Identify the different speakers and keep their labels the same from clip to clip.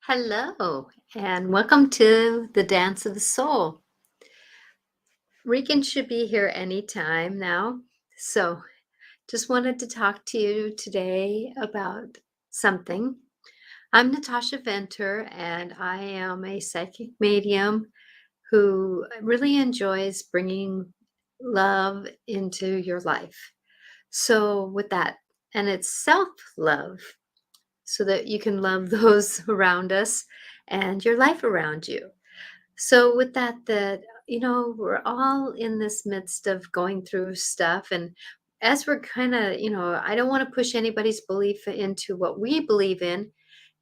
Speaker 1: Hello, and welcome to the Dance of the Soul. Regan should be here anytime now. So, just wanted to talk to you today about something. I'm Natasha Venter, and I am a psychic medium who really enjoys bringing love into your life. So, with that, and it's self love so that you can love those around us and your life around you. So with that, we're all in this midst of going through stuff, and as we're kind of, I don't want to push anybody's belief into what we believe in,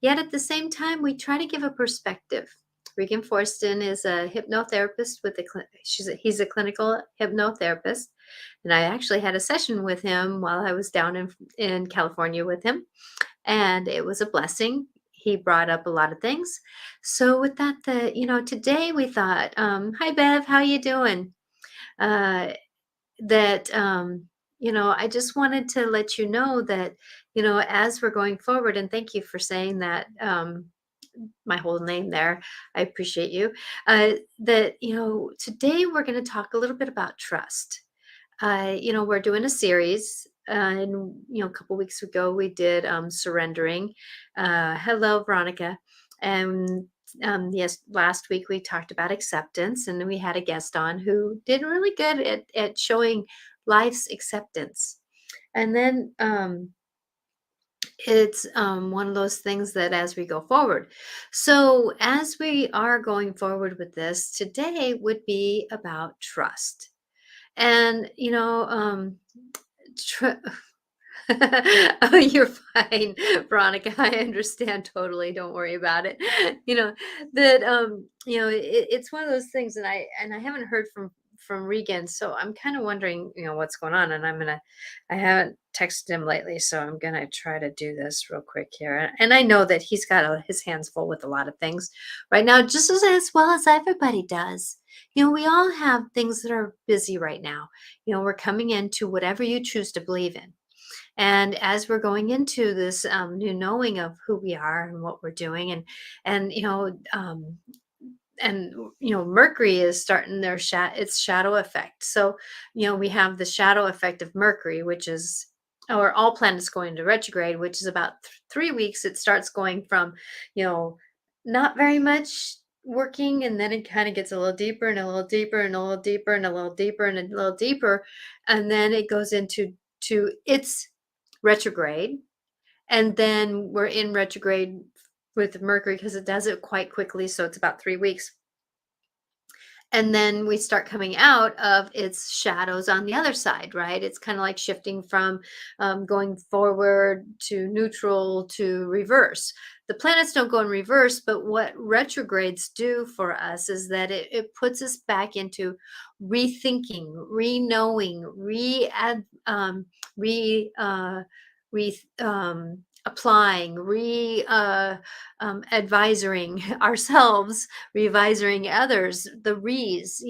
Speaker 1: yet at the same time we try to give a perspective. Regan Forston is a hypnotherapist with he's a clinical hypnotherapist, and I actually had a session with him while I was down in California with him, and it was a blessing. He brought up a lot of things. So with that, today we thought, hi Bev, how you doing? Uh, that I just wanted to let you know that, as we're going forward, and thank you for saying that, my whole name there. I appreciate you. That, today we're going to talk a little bit about trust. We're doing a series, and a couple weeks ago we did surrendering. Hello, Veronica. And yes, last week we talked about acceptance, and then we had a guest on who did really good at showing life's acceptance. And then it's one of those things that as we go forward. So as we are going forward with this, today would be about trust. And, tr- oh, you're fine, Veronica. I understand totally. Don't worry about it. You know that it's one of those things, and I haven't heard from Regan, so I'm kind of wondering, what's going on. And I haven't texted him lately, so I'm gonna try to do this real quick here. And I know that he's got his hands full with a lot of things right now, just as well as everybody does. We all have things that are busy right now. We're coming into whatever you choose to believe in. And as we're going into this new knowing of who we are and what we're doing, and Mercury is starting its shadow effect. So we have the shadow effect of Mercury, which is, or all planets going into retrograde, which is about 3 weeks. It starts going from you know not very much working, and then it kind of gets a little deeper and a little deeper and a little deeper and a little deeper and a little deeper, and then it goes into its retrograde. And then we're in retrograde with Mercury because it does it quite quickly, so it's about 3 weeks. And then we start coming out of its shadows on the other side, right? It's kind of like shifting from going forward to neutral to reverse. The planets don't go in reverse, but what retrogrades do for us is that it puts us back into rethinking, re-knowing, re re applying, advising ourselves, revising others, the re's,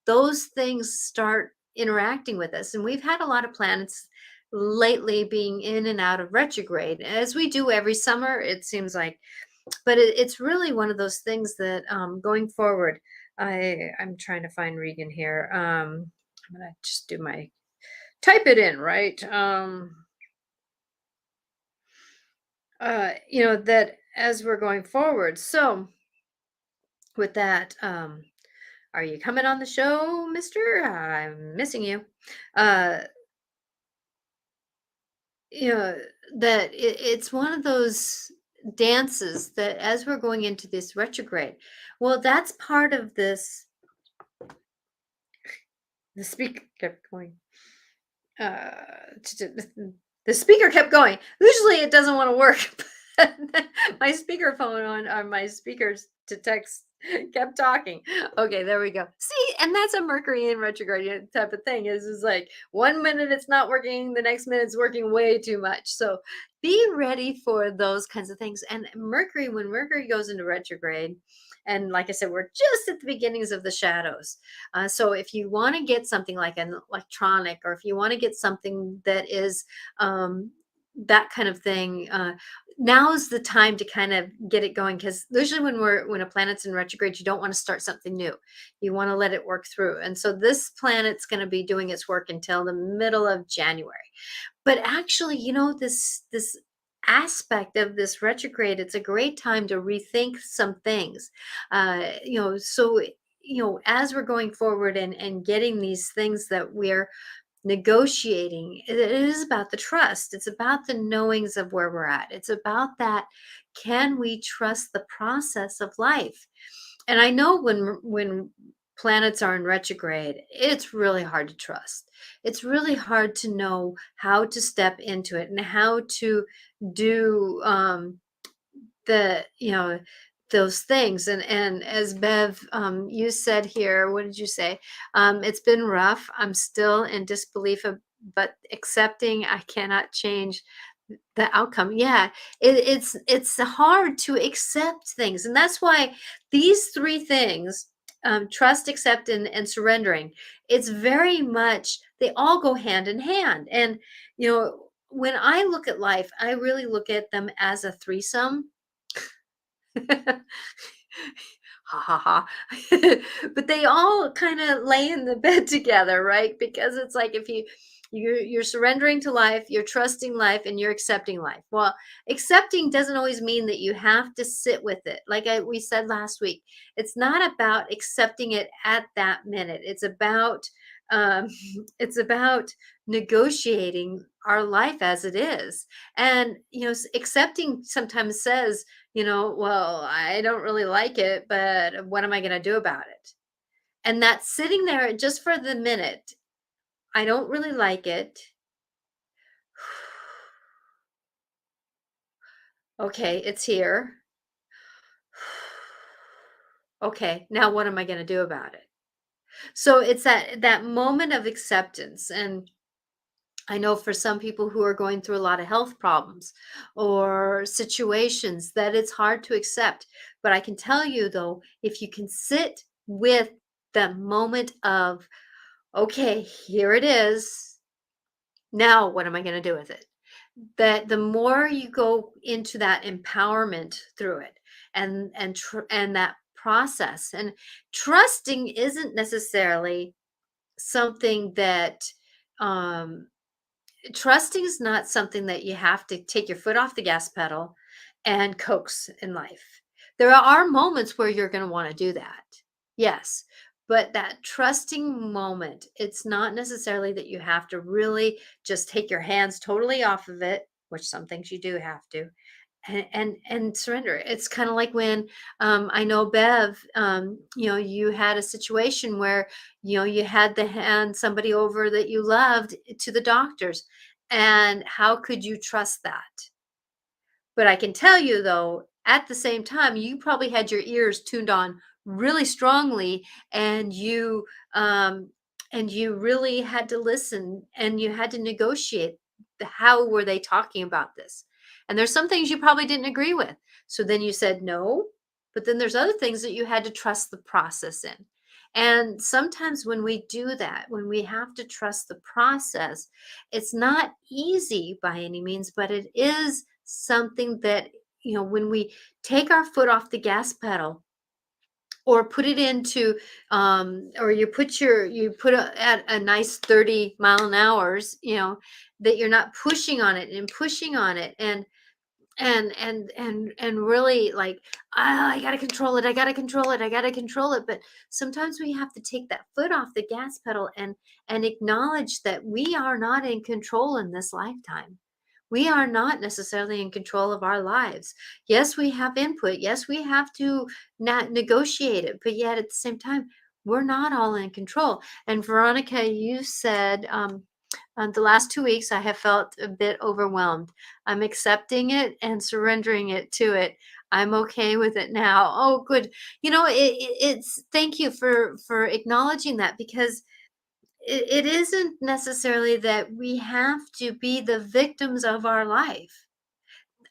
Speaker 1: those things start interacting with us. And we've had a lot of planets lately being in and out of retrograde, as we do every summer, it seems like. But it's really one of those things that going forward, I'm trying to find Regan here. I'm going to just do my type it in, right? That as we're going forward. So with that, are you coming on the show, mister? I'm missing you. Uh, you know, that it's one of those dances that as we're going into this retrograde, well, that's part of this. The speaker kept going. The speaker kept going. Usually it doesn't want to work. My speakerphone on my speakers to text kept talking. Okay, there we go. See, and that's a Mercury in retrograde type of thing. Is like 1 minute it's not working, the next minute it's working way too much. So be ready for those kinds of things. And Mercury, when Mercury goes into retrograde, and like I said, we're just at the beginnings of the shadows. So if you want to get something like an electronic, or if you want to get something that is that kind of thing, now's the time to kind of get it going, because usually when a planet's in retrograde, you don't want to start something new. You want to let it work through. And so this planet's going to be doing its work until the middle of January. But actually, this aspect of this retrograde, it's a great time to rethink some things. So as we're going forward and getting these things that we're negotiating, it is about the trust. It's about the knowings of where we're at. It's about that, can we trust the process of life? And I know when planets are in retrograde, it's really hard to trust. It's really hard to know how to step into it and how to do the those things. And as Bev, you said here, what did you say? It's been rough. I'm still in disbelief of, but accepting I cannot change the outcome. Yeah, it's hard to accept things, and that's why these three things, trust, accept, and surrendering, it's very much, they all go hand in hand. And when I look at life, I really look at them as a threesome. Ha ha ha. But they all kind of lay in the bed together, right? Because it's like, if you're surrendering to life, you're trusting life, and you're accepting life. Well, accepting doesn't always mean that you have to sit with it. Like we said last week, it's not about accepting it at that minute. It's about um, it's about negotiating our life as it is. And accepting sometimes says, well, I don't really like it, but what am I going to do about it? And that's sitting there just for the minute. I don't really like it. Okay, it's here. Okay, now what am I going to do about it? So it's that moment of acceptance. And I know for some people who are going through a lot of health problems or situations, that it's hard to accept. But I can tell you, though, if you can sit with the moment of, okay, here it is. Now, what am I going to do with it? That the more you go into that empowerment through it, and that process, and trusting isn't necessarily something that um trusting is not something that you have to take your foot off the gas pedal and coax in life. There are moments where you're going to want to do that. Yes. But that trusting moment, it's not necessarily that you have to really just take your hands totally off of it, which some things you do have to, and surrender. It's kind of like when, I know Bev, you had a situation where you had to hand somebody over that you loved to the doctors, and how could you trust that? But I can tell you, though, at the same time, you probably had your ears tuned on really strongly, and you really had to listen, and you had to negotiate how were they talking about this. And there's some things you probably didn't agree with. So then you said no, but then there's other things that you had to trust the process in. And sometimes when we do that, when we have to trust the process, it's not easy by any means, but it is something that, when we take our foot off the gas pedal, or put it into, or at a nice 30-mile an hours, that you're not pushing on it and pushing on it, and really, like, I got to control it, I got to control it, I got to control it. But sometimes we have to take that foot off the gas pedal and acknowledge that we are not in control in this lifetime. We are not necessarily in control of our lives. Yes, we have input. Yes, we have to not negotiate it, but yet at the same time, we're not all in control. And Veronica, you said, the last 2 weeks, I have felt a bit overwhelmed. I'm accepting it and surrendering it to it. I'm okay with it now. Oh, good. It's, thank you for acknowledging that, because it isn't necessarily that we have to be the victims of our life.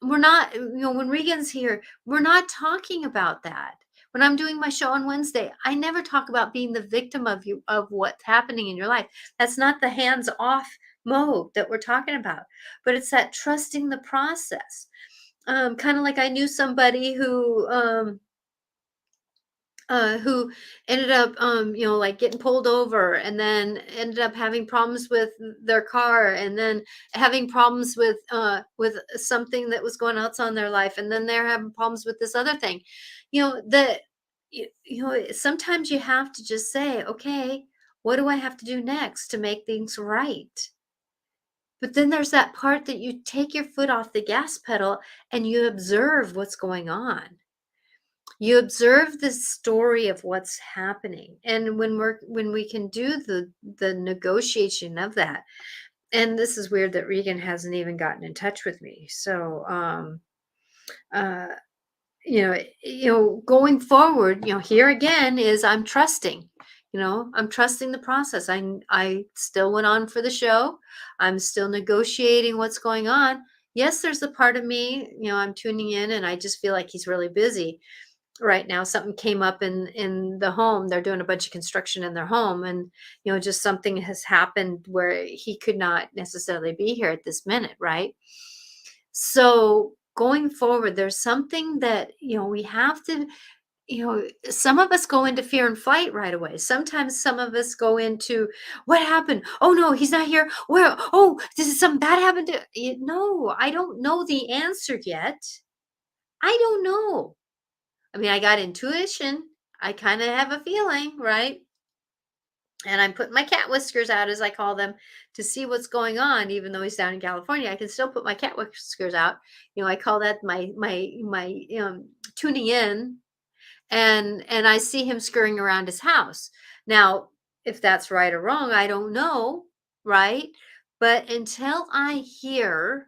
Speaker 1: We're not, when Regan's here, we're not talking about that. When I'm doing my show on Wednesday, I never talk about being the victim of what's happening in your life. That's not the hands off mode that we're talking about, but it's that trusting the process. Kind of like I knew somebody who ended up like getting pulled over, and then ended up having problems with their car, and then having problems with something that was going else on their life, and then they're having problems with this other thing, that sometimes you have to just say, okay, what do I have to do next to make things right? But then there's that part that you take your foot off the gas pedal and you observe what's going on. You observe the story of what's happening. And when we can do the negotiation of that. And this is weird that Regan hasn't even gotten in touch with me. So uh going forward, here again is I'm trusting. I'm trusting the process. I still went on for the show. I'm still negotiating what's going on. Yes, there's a part of me, I'm tuning in and I just feel like he's really busy right now. Something came up in the home. They're doing a bunch of construction in their home, and just something has happened where he could not necessarily be here at this minute, right? So going forward, there's something that we have to, some of us go into fear and flight right away. Sometimes some of us go into, what happened? Oh no, he's not here. Where? Oh, this is something bad happened to you. No, I don't know the answer yet. I don't know. I mean, I got intuition. I kind of have a feeling, right? And I'm putting my cat whiskers out, as I call them, to see what's going on. Even though he's down in California, I can still put my cat whiskers out. I call that my tuning in, and I see him scurrying around his house. Now, if that's right or wrong, I don't know, right? But until I hear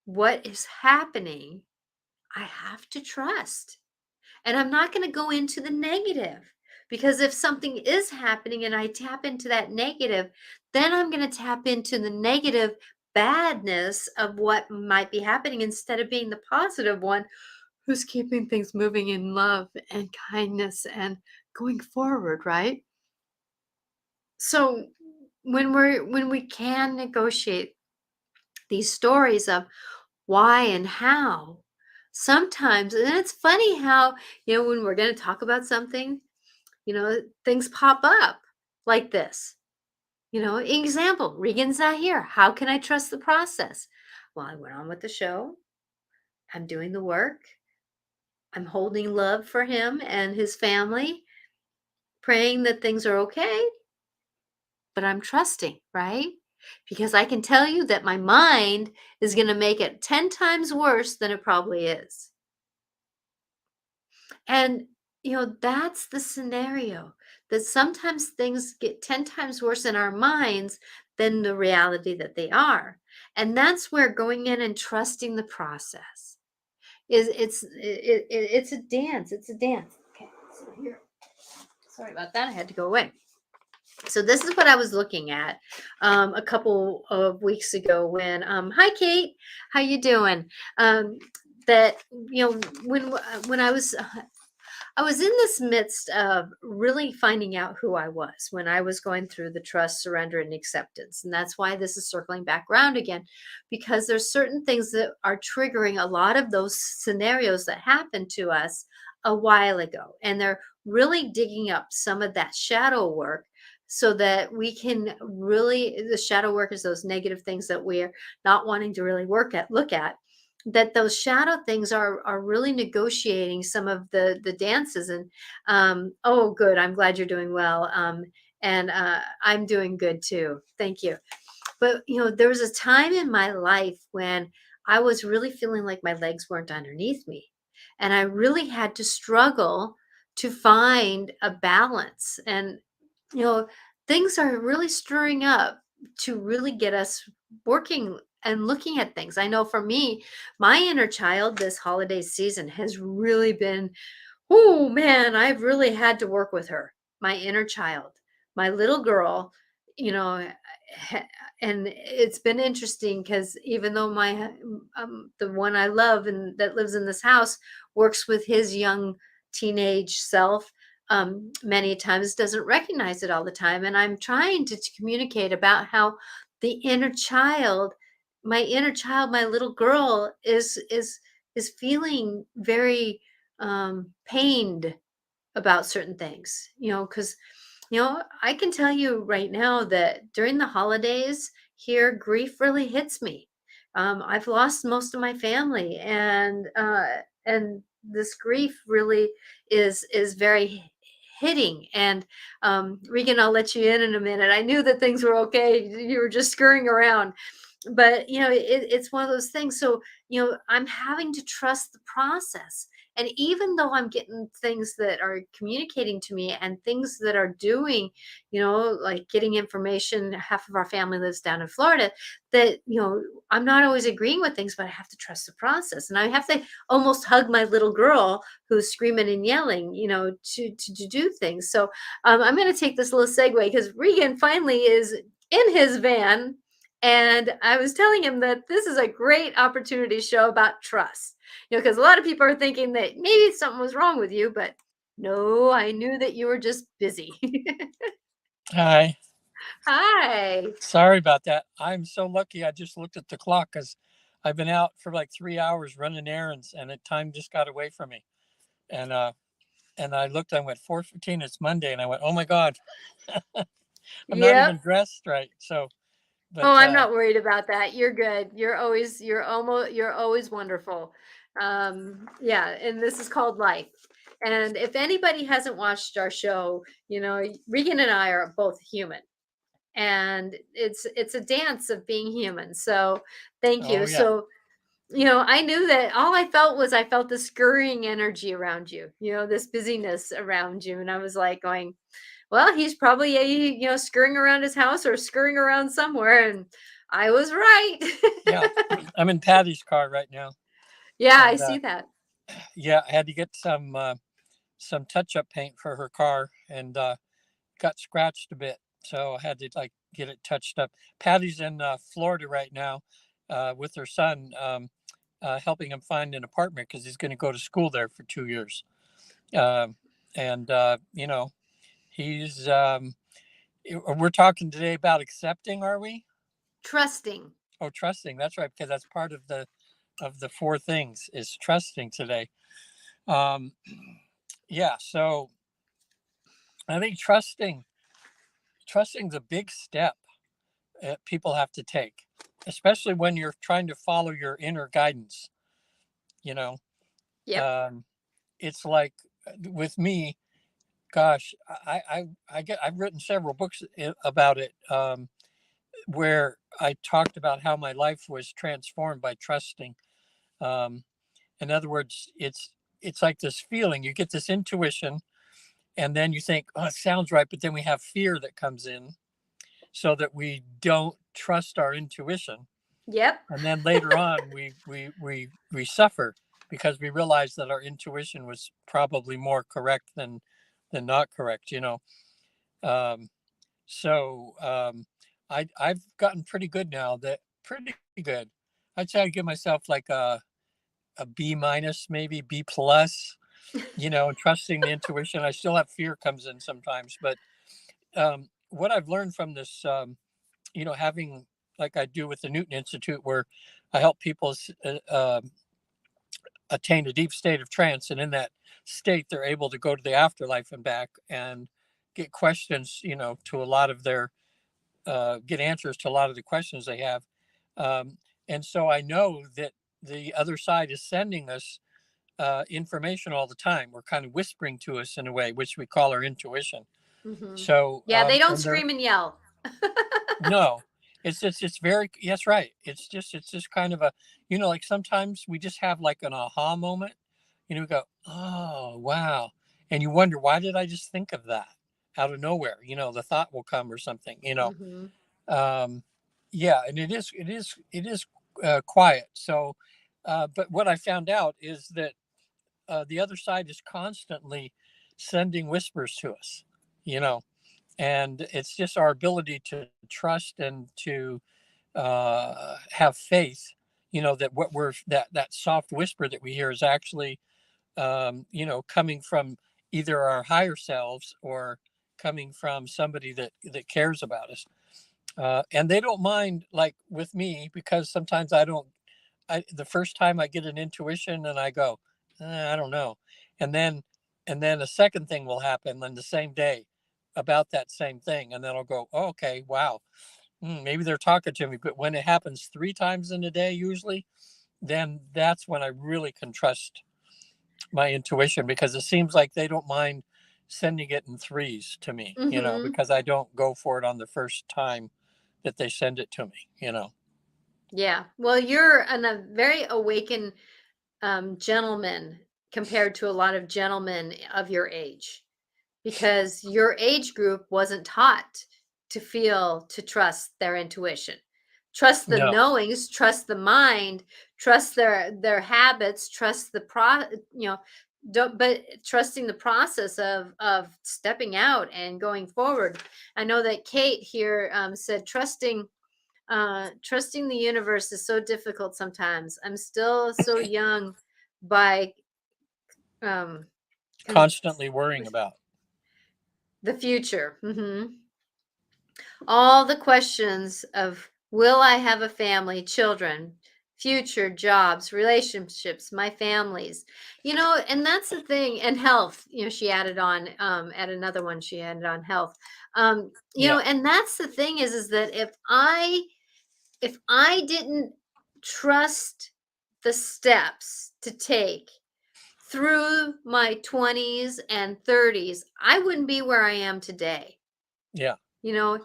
Speaker 1: what is happening, I have to trust. And I'm not going to go into the negative, because if something is happening and I tap into that negative, then I'm going to tap into the negative badness of what might be happening, instead of being the positive one who's keeping things moving in love and kindness and going forward, right? So when we can negotiate these stories of why and how, sometimes, and it's funny how, when we're going to talk about something, things pop up like this. Example, Regan's not here. How can I trust the process? Well, I went on with the show. I'm doing the work. I'm holding love for him and his family, praying that things are okay, but I'm trusting, right? Because I can tell you that my mind is going to make it 10 times worse than it probably is. And, that's the scenario, that sometimes things get 10 times worse in our minds than the reality that they are. And that's where going in and trusting the process is. It's a dance. It's a dance. Okay, so here, sorry about that. I had to go away. So this is what I was looking at a couple of weeks ago when, hi Kate, how you doing? That, when I was in this midst of really finding out who I was when I was going through the trust, surrender, and acceptance. And that's why this is circling back around again, because there's certain things that are triggering a lot of those scenarios that happened to us a while ago. And they're really digging up some of that shadow work so that we can really, the shadow work is those negative things that we're not wanting to really look at, that those shadow things are really negotiating some of the dances. And oh good, I'm glad you're doing well. And I'm doing good too, thank you. But there was a time in my life when I was really feeling like my legs weren't underneath me, and I really had to struggle to find a balance. And you know things are really stirring up to really get us working and looking at things. I know for me, my inner child this holiday season has really been, oh man, I've really had to work with her. My inner child, my little girl, you know, ha- and it's been interesting because even though the one I love and that lives in this house works with his young teenage self, many times doesn't recognize it all the time. And I'm trying to communicate about how the inner child my inner child, my little girl is feeling very pained about certain things, because I can tell you right now that during the holidays here, grief really hits me. I've lost most of my family, and this grief really is very hitting. And Regan, I'll let you in a minute. I knew that things were okay. You were just scurrying around, but it's one of those things. So I'm having to trust the process, and even though I'm getting things that are communicating to me and things that are doing, like getting information, half of our family lives down in Florida, that I'm not always agreeing with things, but I have to trust the process, and I have to almost hug my little girl who's screaming and yelling, to do things. So I'm going to take this little segue because Regan finally is in his van, and I was telling him that this is a great opportunity to show about trust. Because a lot of people are thinking that maybe something was wrong with you, but no, I knew that you were just busy.
Speaker 2: Hi.
Speaker 1: Hi.
Speaker 2: Sorry about that. I'm so lucky. I just looked at the clock because I've been out for like 3 hours running errands, and the time just got away from me. And I looked. I went 4:15. It's Monday, and I went, oh my God, I'm not
Speaker 1: Yep.
Speaker 2: even dressed right. So, but
Speaker 1: Oh, I'm not worried about that. You're good. You're always wonderful. Yeah, and this is called life. And if anybody hasn't watched our show, Regan and I are both human, and it's a dance of being human. So thank
Speaker 2: oh
Speaker 1: you.
Speaker 2: yeah,
Speaker 1: So I knew that all I felt the scurrying energy around you, this busyness around you. And I was like going, well, he's probably, scurrying around his house or scurrying around somewhere. And I was right.
Speaker 2: yeah. I'm in Patty's car right now,
Speaker 1: Yeah, I
Speaker 2: and
Speaker 1: see that.
Speaker 2: yeah, I had to get some touch-up paint for her car, and got scratched a bit, so I had to like get it touched up. Patty's in Florida right now with her son, helping him find an apartment because he's going to go to school there for 2 years. Um, and he's we're talking today about accepting, are we?
Speaker 1: Trusting.
Speaker 2: Oh, trusting. That's right, because that's part of the four things is trusting today. Um, yeah, so I think trusting's a big step people have to take, especially when you're trying to follow your inner guidance. You know,
Speaker 1: Yep.
Speaker 2: um, it's like with me, gosh, I've written several books about it, where I talked about how my life was transformed by trusting. Um, in other words, it's like this feeling. You get this intuition, and then you think, "Oh, it sounds right," but then we have fear that comes in, so that we don't trust our intuition.
Speaker 1: Yep.
Speaker 2: And then later on we suffer because we realize that our intuition was probably more correct than not correct, um, so I've gotten pretty good now, that pretty good. I'd say I'd give myself like a B minus, maybe B plus, trusting the intuition. I still have fear comes in sometimes, but what I've learned from this, having, like I do with the Newton Institute, where I help people attain a deep state of trance, and in that state, they're able to go to the afterlife and back and get questions, to a lot of their get answers to a lot of the questions they have. Um, and so I know that the other side is sending us information all the time. We're kind of whispering to us in a way, which we call our intuition.
Speaker 1: Hmm.
Speaker 2: So,
Speaker 1: Yeah, they don't
Speaker 2: and they're
Speaker 1: scream and yell.
Speaker 2: no, it's very, yes, right. It's just kind of a, like sometimes we just have like an aha moment, we go, oh, wow. And you wonder, why did I just think of that out of nowhere? The thought will come or something,
Speaker 1: Hmm.
Speaker 2: um, yeah, and it is quiet. So, but what I found out is that the other side is constantly sending whispers to us, you know, and it's just our ability to trust and to have faith, that what we're that soft whisper that we hear is actually, coming from either our higher selves or coming from somebody that cares about us. And they don't mind, like with me, because sometimes the first time I get an intuition and I go, I don't know. And then, a second thing will happen on the same day about that same thing. And then I'll go, oh, okay, wow. Maybe they're talking to me. But when it happens 3 times in a day, usually, then that's when I really can trust my intuition, because it seems like they don't mind sending it in threes to me,
Speaker 1: Mm-hmm.
Speaker 2: because I don't go for it on the first time that they send it to me.
Speaker 1: Yeah. Well, you're a very awakened gentleman compared to a lot of gentlemen of your age, because your age group wasn't taught to feel, to trust their intuition, trust the
Speaker 2: No,
Speaker 1: knowings, trust the mind, trust their habits, trust the you know, don't, but trusting the process of stepping out and going forward. I know that Kate here said trusting the universe is so difficult sometimes. I'm still so young by um con-
Speaker 2: constantly worrying about.
Speaker 1: the future. All the questions of will I have a family, children, future, jobs, relationships, my families, and that's the thing. And health, she added on, at another one, she added on health.
Speaker 2: Yeah,
Speaker 1: And that's the thing is that if I didn't trust the steps to take through my 20s and 30s, I wouldn't be where I am today.
Speaker 2: yeah,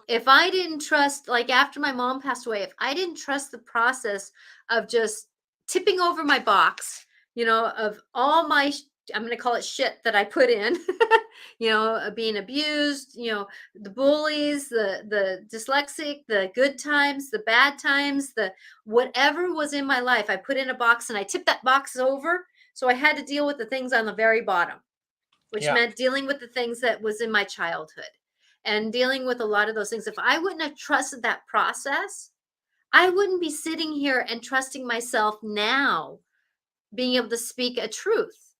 Speaker 1: If I didn't trust, like after my mom passed away, if I didn't trust the process of just tipping over my box, of all my, I'm going to call it shit that I put in, being abused, the bullies, the dyslexic, the good times, the bad times, the whatever was in my life, I put in a box and I tipped that box over. So I had to deal with the things on the very bottom, which
Speaker 2: yeah,
Speaker 1: meant dealing with the things that was in my childhood and dealing with a lot of those things. If I wouldn't have trusted that process, I wouldn't be sitting here and trusting myself now, being able to speak a truth,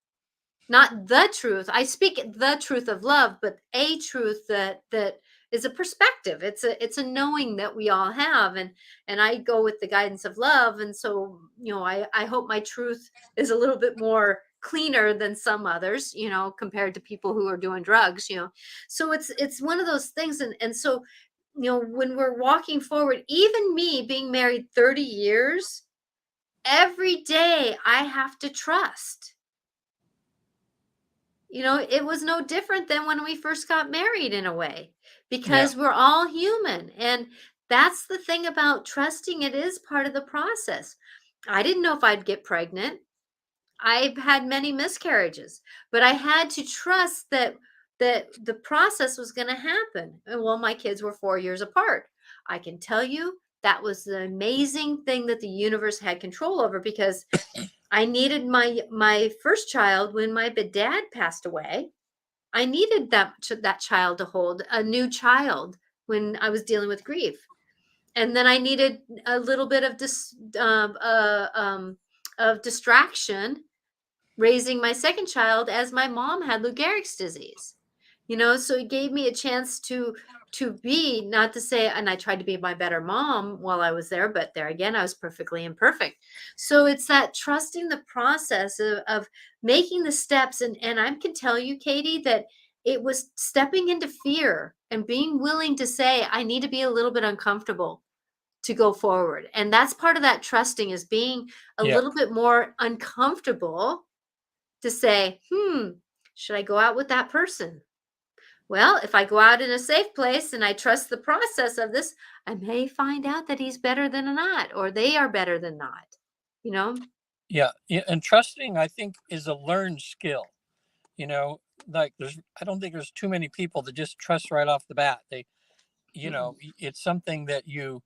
Speaker 1: not the truth. I speak the truth of love, but a truth that is a perspective. It's a knowing that we all have, and I go with the guidance of love. And so, I hope my truth is a little bit more cleaner than some others, compared to people who are doing drugs. So it's one of those things. And so, when we're walking forward, even me being married 30 years, every day I have to trust. It was no different than when we first got married in a way,
Speaker 2: yeah,
Speaker 1: because we're all human. And that's the thing about trusting, it is part of the process. I didn't know if I'd get pregnant. I've had many miscarriages, but I had to trust that the process was going to happen. And well, my kids were 4 years apart. I can tell you that was the amazing thing that the universe had control over, because I needed my first child when my dad passed away. I needed that child to hold a new child when I was dealing with grief, and then I needed a little bit of distraction raising my second child, as my mom had Lou Gehrig's disease. So it gave me a chance to be, not to say, and I tried to be my better mom while I was there, but there again, I was perfectly imperfect. So it's that trusting the process of making the steps. And I can tell you, Katie, that it was stepping into fear and being willing to say, I need to be a little bit uncomfortable to go forward. And that's part of that trusting, is being a
Speaker 2: yeah,
Speaker 1: little bit more uncomfortable to say, should I go out with that person? Well, if I go out in a safe place and I trust the process of this, I may find out that he's better than not, or they are better than not, you know?
Speaker 2: yeah, yeah. And trusting, I think, is a learned skill. You know, like I don't think there's too many people that just trust right off the bat.
Speaker 1: Mm-mm.
Speaker 2: It's something that you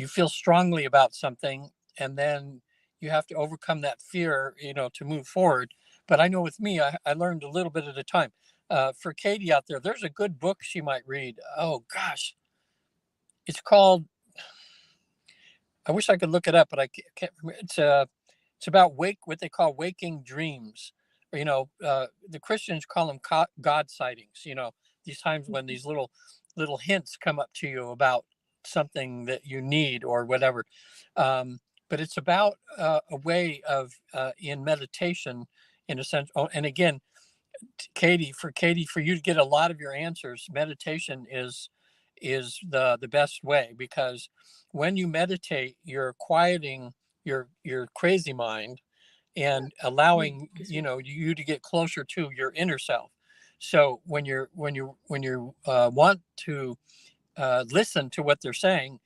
Speaker 2: feel strongly about something, and then you have to overcome that fear, to move forward. But I know with me, I learned a little bit at a time. For Katie out there, there's a good book she might read. Oh gosh, it's called, I wish I could look it up, but I can't remember. It's about what they call waking dreams. Or, the Christians call them God sightings. These times when these little hints come up to you about something that you need or whatever. But it's about a way of in meditation, in a sense. Oh, and again, Katie, for you to get a lot of your answers, meditation is the best way, because when you meditate, you're quieting your crazy mind and allowing you to get closer to your inner self. So when you want to listen to what they're saying,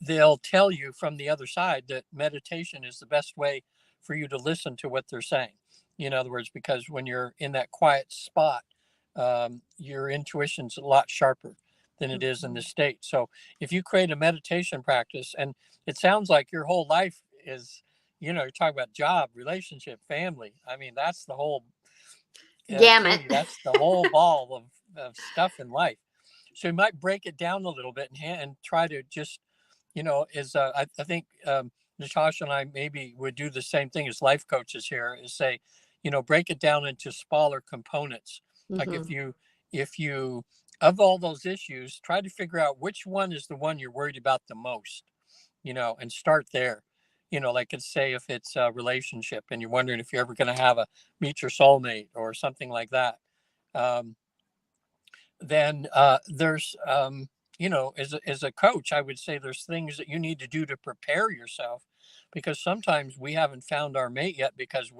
Speaker 2: they'll tell you from the other side that meditation is the best way for you to listen to what they're saying. In other words, because when you're in that quiet spot, your intuition's a lot sharper than it is in the state. So if you create a meditation practice, and it sounds like your whole life is, you're talking about job, relationship, family. I mean, that's the whole,
Speaker 1: Gamut.
Speaker 2: Katie, that's the whole ball of stuff in life. So you might break it down a little bit and try to just, I think Natasha and I maybe would do the same thing as life coaches here, is say, break it down into smaller components. Like if you, of all those issues, try to figure out which one is the one you're worried about the most, and start there. Like let's say if it's a relationship and you're wondering if you're ever going to meet your soulmate or something like that. Um, then there's as a coach, I would say there's things that you need to do to prepare yourself, because sometimes we haven't found our mate yet because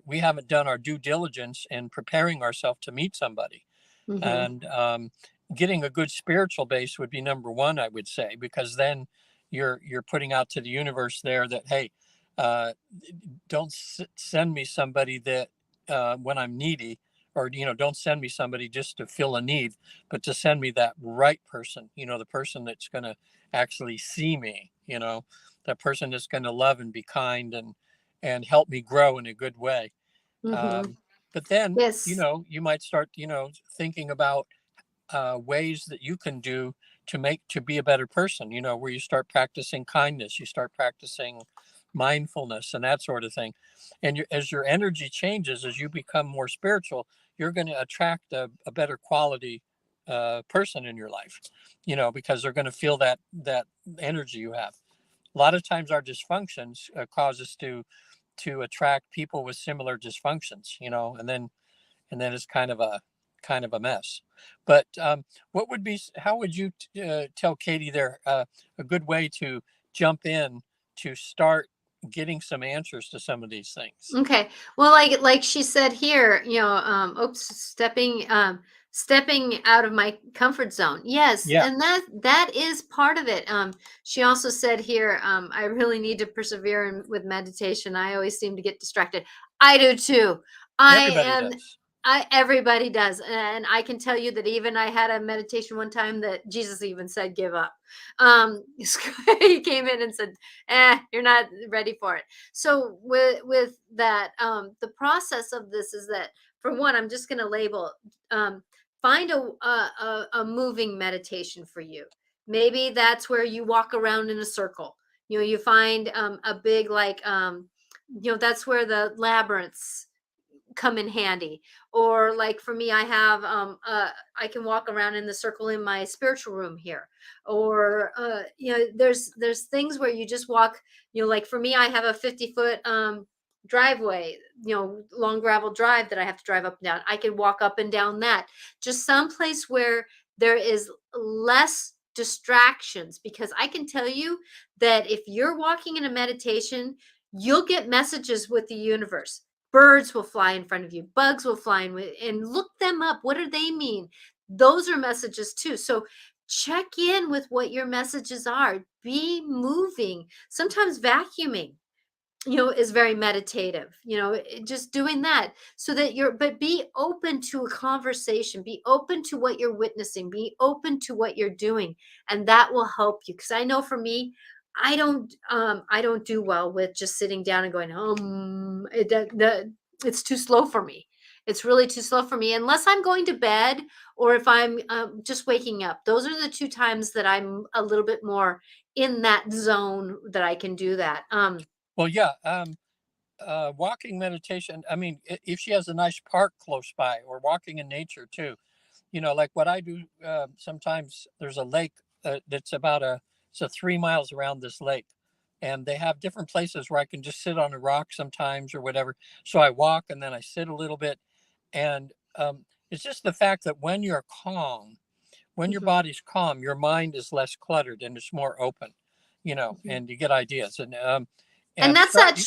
Speaker 2: we haven't done our due diligence in preparing ourselves to meet somebody. And getting a good spiritual base would be number one, I would say, because then you're putting out to the universe there that, hey, uh, don't send me somebody that when I'm needy, or don't send me somebody just to fill a need, but to send me that right person, the person that's going to actually see me, that person that's going to love and be kind and help me grow in a good way. But then
Speaker 1: Yes.
Speaker 2: you might start thinking about ways that you can do to be a better person, where you start practicing kindness, you start practicing mindfulness and that sort of thing. And as your energy changes, as you become more spiritual, you're going to attract a better quality person in your life, because they're going to feel that energy you have. A lot of times our dysfunctions cause us to attract people with similar dysfunctions, and then it's kind of a mess. But how would you tell Katie there a good way to jump in to start getting some answers to some of these things?
Speaker 1: Okay. Well, like she said here, stepping out of my comfort zone. Yes,
Speaker 2: Yeah,
Speaker 1: and that is part of it. She also said here, I really need to persevere with meditation. I always seem to get distracted. I do too. I
Speaker 2: everybody
Speaker 1: am
Speaker 2: does.
Speaker 1: everybody does. And I can tell you that even I had a meditation one time that Jesus even said, give up. He came in and said, you're not ready for it. So with that, the process of this is that, for one, I'm just going to label, find a moving meditation for you. Maybe that's where you walk around in a circle. You find a big, like, that's where the labyrinths come in handy. Or like for me, I have I can walk around in the circle in my spiritual room here. Or there's things where you just walk, like for me, I have a 50-foot driveway, long gravel drive that I have to drive up and down. I can walk up and down that, just someplace where there is less distractions, because I can tell you that if you're walking in a meditation, you'll get messages with the universe. Birds will fly in front of you, bugs will fly in, and look them up. What do they mean? Those are messages too. So check in with what your messages are. Be moving. Sometimes vacuuming, is very meditative, just doing that, so that but be open to a conversation, be open to what you're witnessing, be open to what you're doing, and that will help you. Because I know for me, I don't do well with just sitting down and going, it's too slow for me. It's really too slow for me, unless I'm going to bed, or if I'm just waking up. Those are the two times that I'm a little bit more in that zone that I can do that.
Speaker 2: Well, yeah. Walking meditation. I mean, if she has a nice park close by, or walking in nature too, like what I do. Sometimes there's a lake that's about so 3 miles around this lake. And they have different places where I can just sit on a rock sometimes or whatever. So I walk and then I sit a little bit. And it's just the fact that when you're calm, when your
Speaker 1: Mhm.
Speaker 2: body's calm, your mind is less cluttered and it's more open,
Speaker 1: Mhm.
Speaker 2: and you get ideas.
Speaker 1: And
Speaker 2: And
Speaker 1: that's
Speaker 2: start,
Speaker 1: that.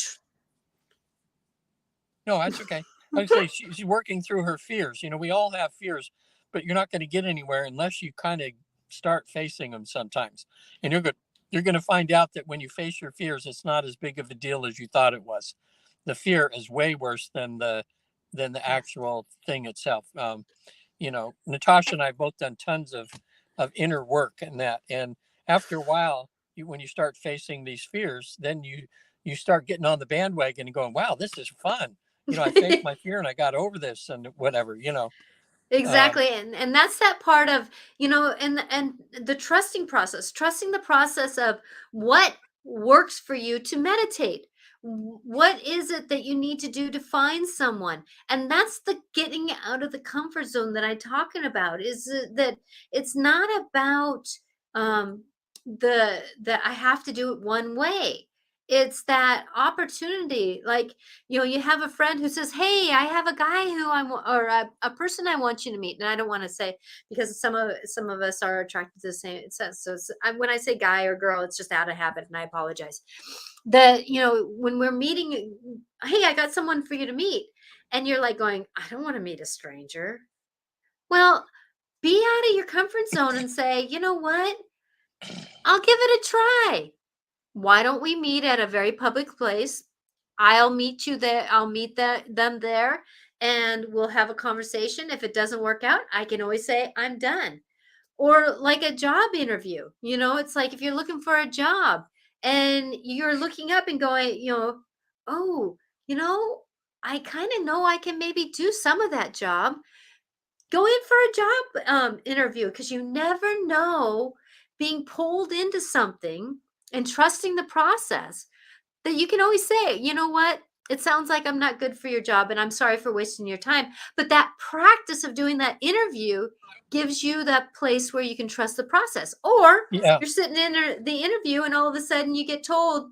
Speaker 2: no, that's okay. Like I say, she's working through her fears. We all have fears, but you're not going to get anywhere unless you kind of start facing them sometimes. And you're going to find out that when you face your fears, it's not as big of a deal as you thought it was. The fear is way worse than the
Speaker 1: Yeah.
Speaker 2: actual thing itself. Natasha and I both done tons of inner work and that. And after a while, when you start facing these fears, then you start getting on the bandwagon and going, wow, this is fun. I faced my fear and I got over this and whatever. Um,
Speaker 1: Exactly, and that's that part of, and the trusting process, trusting the process of what works for you to meditate. What is it that you need to do to find someone? And that's the getting out of the comfort zone that I'm talking about, is that it's not about um the I have to do it one way. It's that opportunity, like, you have a friend who says, "Hey, I have a guy who I want, or a person I want you to meet." And I don't want to say, because some of us are attracted to the same. It says so. When I say guy or girl, it's just out of habit, and I apologize. That when we're meeting, hey, I got someone for you to meet, and you're like going, I don't want to meet a stranger. Well, be out of your comfort zone and say, you know what? I'll give it a try. Why don't we meet at a very public place? I'll meet you there. I'll meet them there, and we'll have a conversation. If it doesn't work out, I can always say I'm done. Or like a job interview, it's like if you're looking for a job and you're looking up and going, oh, you know, I kind of know I can maybe do some of that job. Go in for a job interview, because you never know, being pulled into something and trusting the process, that you can always say, you know what? It sounds like I'm not good for your job and I'm sorry for wasting your time. But that practice of doing that interview gives you that place where you can trust the process. Or
Speaker 2: yeah,
Speaker 1: you're sitting in the interview and all of a sudden you get told,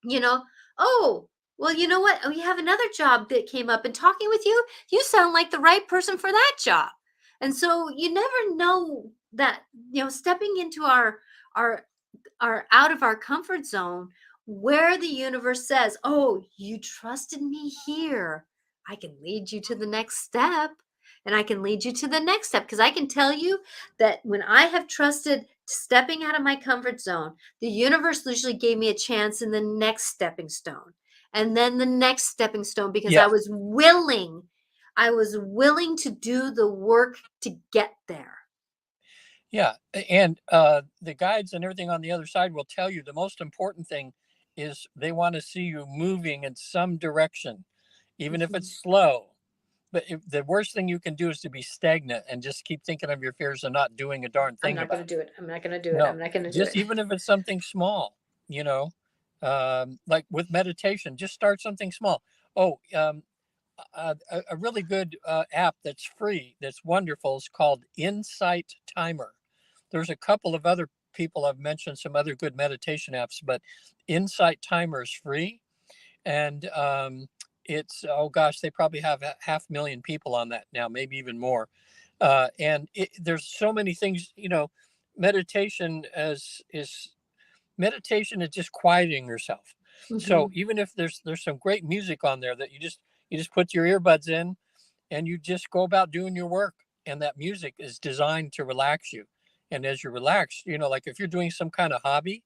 Speaker 1: you know, oh, well, you know what? Oh, you have another job that came up, and talking with you, you sound like the right person for that job. And so you never know that, stepping into our are out of our comfort zone, where the universe says, "Oh, you trusted me here. I can lead you to the next step." And I can lead you to the next step, because I can tell you that when I have trusted stepping out of my comfort zone, the universe usually gave me a chance in the next stepping stone, and then the next stepping stone, because
Speaker 2: yeah,
Speaker 1: I was willing to do the work to get there.
Speaker 2: yeah. And the guides and everything on the other side will tell you the most important thing is they want to see you moving in some direction, even if
Speaker 1: Mhm.
Speaker 2: it's slow. But the worst thing you can do is to be stagnant and just keep thinking of your fears and not doing a darn
Speaker 1: I'm
Speaker 2: thing
Speaker 1: not going
Speaker 2: about
Speaker 1: to do it. I'm not going to do
Speaker 2: it.
Speaker 1: it. I'm
Speaker 2: No,
Speaker 1: not going to do
Speaker 2: just
Speaker 1: it.
Speaker 2: even if it's something small, you know, like with meditation, just start something small. Oh, a really good app that's free, that's wonderful, is called Insight Timer. There's a couple of other people have mentioned some other good meditation apps, but Insight Timer is free. And it's, oh gosh, they probably have 500,000 people on that now, maybe even more. There's so many things. Meditation is meditation is just quieting yourself. So
Speaker 1: Mhm.
Speaker 2: even if there's some great music on there that you just put your earbuds in and you just go about doing your work, and that music is designed to relax you. And as you relax, like if you're doing some kind of hobby,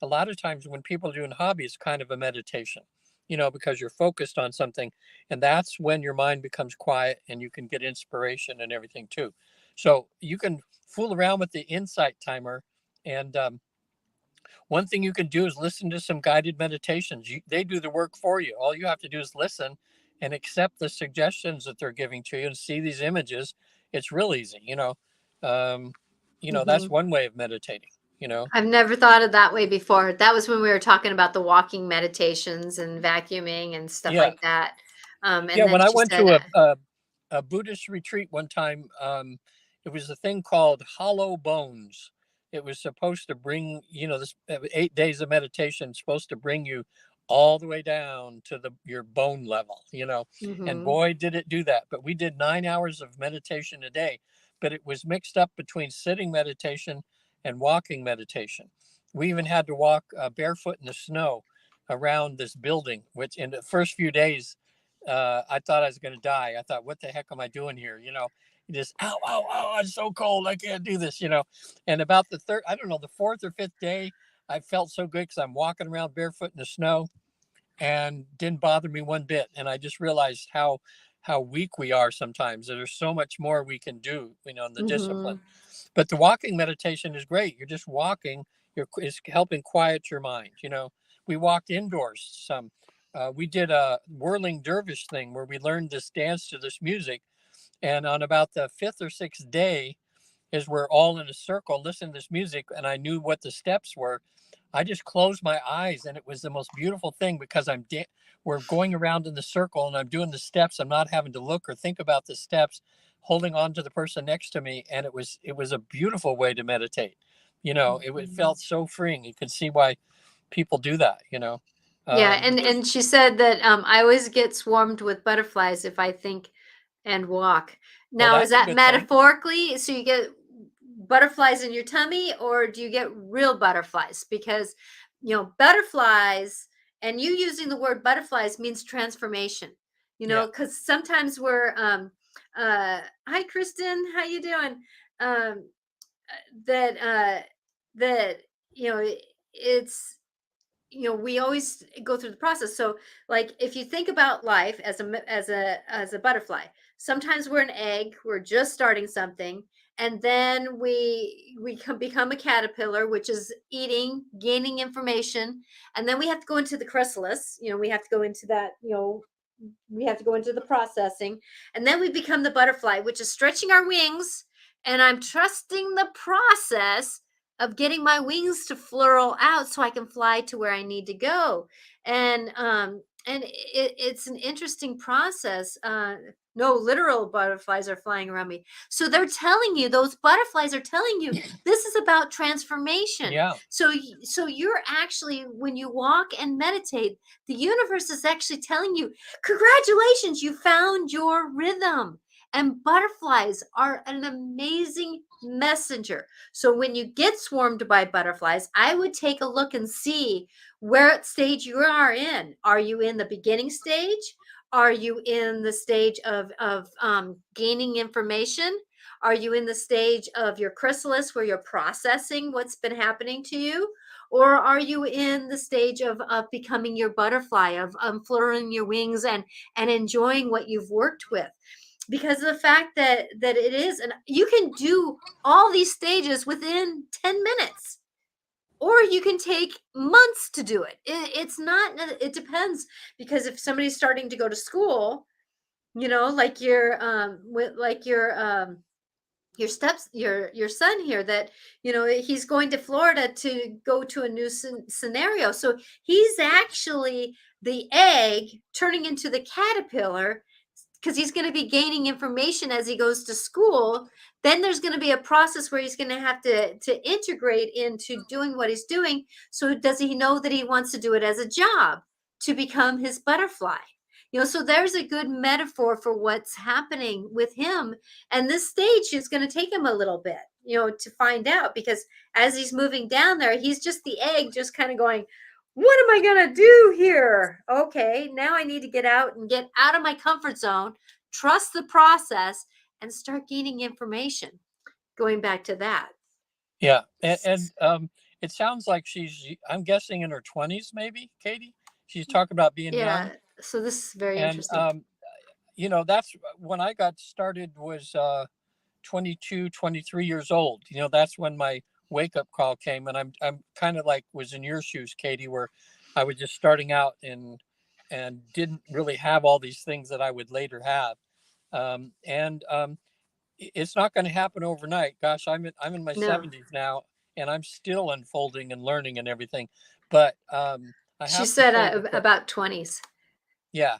Speaker 2: a lot of times when people are doing hobbies, kind of a meditation, because you're focused on something, and that's when your mind becomes quiet and you can get inspiration and everything too. So you can fool around with the insight timer. And one thing you can do is listen to some guided meditations. They do the work for you. All you have to do is listen and accept the suggestions that they're giving to you and see these images. It's real easy. Um, that's
Speaker 1: Mhm.
Speaker 2: one way of meditating.
Speaker 1: I've never thought of that way before. That was when we were talking about the walking meditations and vacuuming and stuff
Speaker 2: Yeah.
Speaker 1: like that.
Speaker 2: Yeah,
Speaker 1: And then
Speaker 2: when I
Speaker 1: she
Speaker 2: went
Speaker 1: said,
Speaker 2: to a Buddhist retreat one time, it was a thing called hollow bones. it was supposed to bring, this 8 days of meditation supposed to bring you all the way down to your bone level, and
Speaker 1: Mm-hmm.
Speaker 2: boy, did it do that. But we did 9 hours of meditation a day, but it was mixed up between sitting meditation and walking meditation. We even had to walk barefoot in the snow around this building, which in the first few days, I thought I was going to die. I thought, what the heck am I doing here? Just, ow, ow, ow, I'm so cold. I can't do this, And about the third, I don't know, the fourth or fifth day, I felt so good because I'm walking around barefoot in the snow and didn't bother me one bit. And I just realized how weak we are sometimes. There's so much more we can do, in the
Speaker 1: Mm-hmm.
Speaker 2: discipline. But the walking meditation is great. You're just walking. It's helping quiet your mind. We walked indoors some. We did a whirling dervish thing where we learned this dance to this music. And on about the fifth or sixth day, is we're all in a circle listening to this music, and I knew what the steps were. I just closed my eyes, and it was the most beautiful thing because we're going around in the circle, and I'm doing the steps. I'm not having to look or think about the steps, holding on to the person next to me, and it was a beautiful way to meditate. It
Speaker 1: Mm-hmm.
Speaker 2: felt so freeing. You can see why people do that.
Speaker 1: Yeah,
Speaker 2: But
Speaker 1: and she said that I always get swarmed with butterflies if I think and walk.
Speaker 2: well,
Speaker 1: Now, is
Speaker 2: that's a
Speaker 1: that
Speaker 2: good thing.
Speaker 1: metaphorically? So you get butterflies in your tummy, or do you get real butterflies? Because butterflies, and you using the word butterflies means transformation.
Speaker 2: Yeah,
Speaker 1: Because sometimes we're hi Kristen, how you doing? Um, that that it's we always go through the process. So like if you think about life as a butterfly, sometimes we're an egg, we're just starting something, and then become a caterpillar, which is eating, gaining information, and then we have to go into the chrysalis. We have to go into that, we have to go into the processing, and then we become the butterfly, which is stretching our wings, and I'm trusting the process of getting my wings to furl out so I can fly to where I need to go. And it's an interesting process. No literal butterflies are flying around me. So they're telling you, those butterflies are telling you this is about transformation.
Speaker 2: yeah,
Speaker 1: So you're actually, when you walk and meditate, the universe is actually telling you, congratulations, you found your rhythm. And butterflies are an amazing messenger. So when you get swarmed by butterflies, I would take a look and see where stage you are in. Are you in the beginning stage? Are you in the stage of gaining information? Are you in the stage of your chrysalis where you're processing what's been happening to you? Or are you in the stage of becoming your butterfly, of fluttering your wings and enjoying what you've worked with? Because of the fact that it is, and you can do all these stages within 10 minutes, or you can take months to do it's not, it depends. Because if somebody's starting to go to school, like your steps, your son here, that he's going to Florida to go to a new scenario. So he's actually the egg turning into the caterpillar, because he's going to be gaining information as he goes to school. Then there's going to be a process where he's going to have to integrate into doing what he's doing. So does he know that he wants to do it as a job to become his butterfly? So there's a good metaphor for what's happening with him. And this stage is going to take him a little bit, to find out, because as he's moving down there, he's just the egg, just kind of going, what am I going to do here? Okay, now I need to get out and get out of my comfort zone, trust the process, and start gaining information. Going back to that.
Speaker 2: yeah. And it sounds like I'm guessing in her 20s, maybe, Katie. She's talking about being young.
Speaker 1: Yeah, so this is very
Speaker 2: And
Speaker 1: interesting.
Speaker 2: that's when I got started, was 22, 23 years old. That's when my wake up call came. And I'm kind of like was in your shoes, Katie, where I was just starting out and didn't really have all these things that I would later have. And it's not going to happen overnight. Gosh, I'm in my
Speaker 1: No,
Speaker 2: 70s now, and I'm still unfolding and learning and everything. But I
Speaker 1: she
Speaker 2: have to
Speaker 1: said
Speaker 2: say that
Speaker 1: about 20s.
Speaker 2: yeah.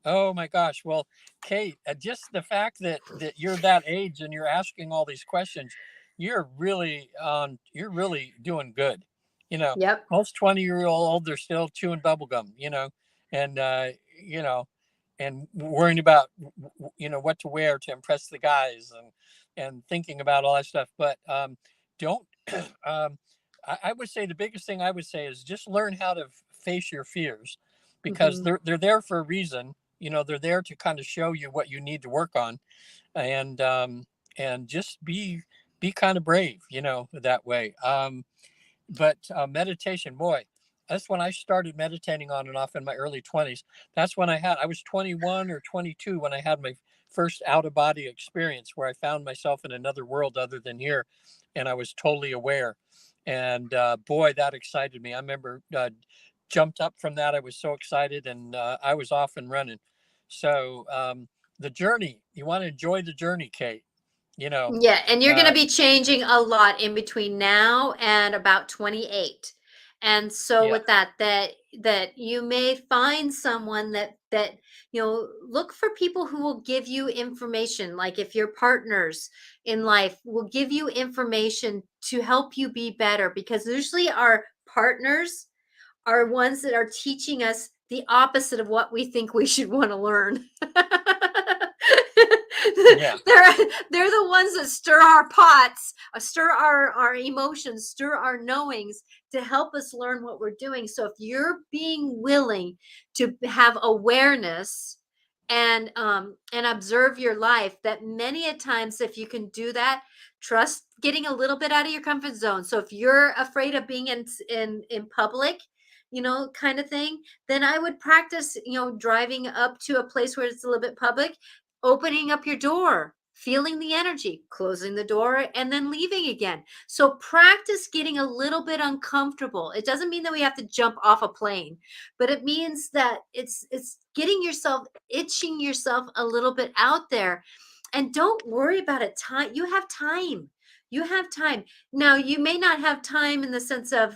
Speaker 2: Oh my gosh. Well, Kate, just the fact that you're that age and you're asking all these questions, you're really doing good. You know,
Speaker 1: Yep.
Speaker 2: most 20-year-old, they're still chewing bubble gum, and, you know, and worrying about, what to wear to impress the guys, and thinking about all that stuff. But don't, um, I would say the biggest thing I would say is just learn how to face your fears, because
Speaker 1: Hmm.
Speaker 2: they're there for a reason. They're there to kind of show you what you need to work on, and just be kind of brave, that way. But meditation, boy, that's when I started meditating on and off in my early 20s. That's when I was 21 or 22 when I had my first out of body experience, where I found myself in another world other than here, and I was totally aware. And boy, that excited me. I remember jumped up from that. I was so excited, and I was off and running. So the journey, you want to enjoy the journey, Kate. You know,
Speaker 1: Yeah, and you're going to
Speaker 2: uh,
Speaker 1: be changing a lot in between now and about 28. And so
Speaker 2: yeah.
Speaker 1: with that you may find someone that look for people who will give you information, like if your partners in life will give you information to help you be better, because usually our partners are ones that are teaching us the opposite of what we think we should want to learn.
Speaker 2: Yeah.
Speaker 1: they're they're the ones that stir our pots, stir our emotions, stir our knowings to help us learn what we're doing. So if you're being willing to have awareness and observe your life, that many a times, if you can do that, trust getting a little bit out of your comfort zone. So if you're afraid of being in public, kind of thing, then I would practice, driving up to a place where it's a little bit public, opening up your door, feeling the energy, closing the door, and then leaving again. So practice getting a little bit uncomfortable. It doesn't mean that we have to jump off a plane, but it means that it's getting yourself, itching yourself a little bit out there. And don't worry about it. You have time. You have time. Now, you may not have time in the sense of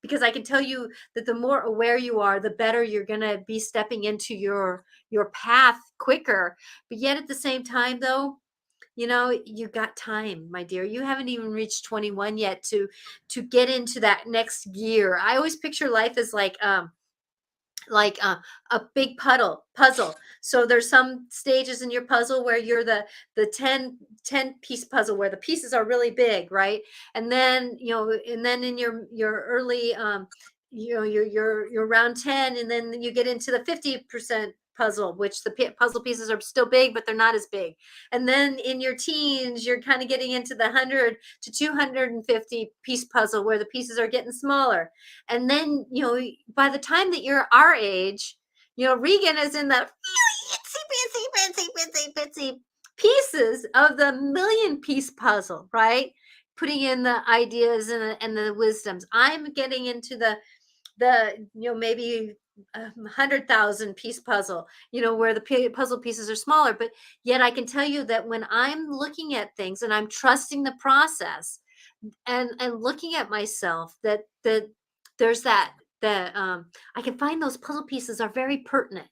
Speaker 1: because I can tell you that the more aware you are, the better you're going to be stepping into your path quicker. But yet at the same time, though, you got time, my dear. You haven't even reached 21 yet to get into that next gear. I always picture life as like a big puzzle. So there's some stages in your puzzle where you're the 10 piece puzzle where the pieces are really big, right? And then in your early your round 10, and then you get into the 50% puzzle, which the puzzle pieces are still big, but they're not as big. And then in your teens, you're kind of getting into the 100 to 250 piece puzzle where the pieces are getting smaller. And then, by the time that you're our age, Regan is in the itsy pieces of the million piece puzzle, right? Putting in the ideas and the wisdoms. I'm getting into the maybe 100,000 piece puzzle, where the puzzle pieces are smaller. But yet I can tell you that when I'm looking at things and I'm trusting the process, and looking at myself, that there's that I can find those puzzle pieces are very pertinent.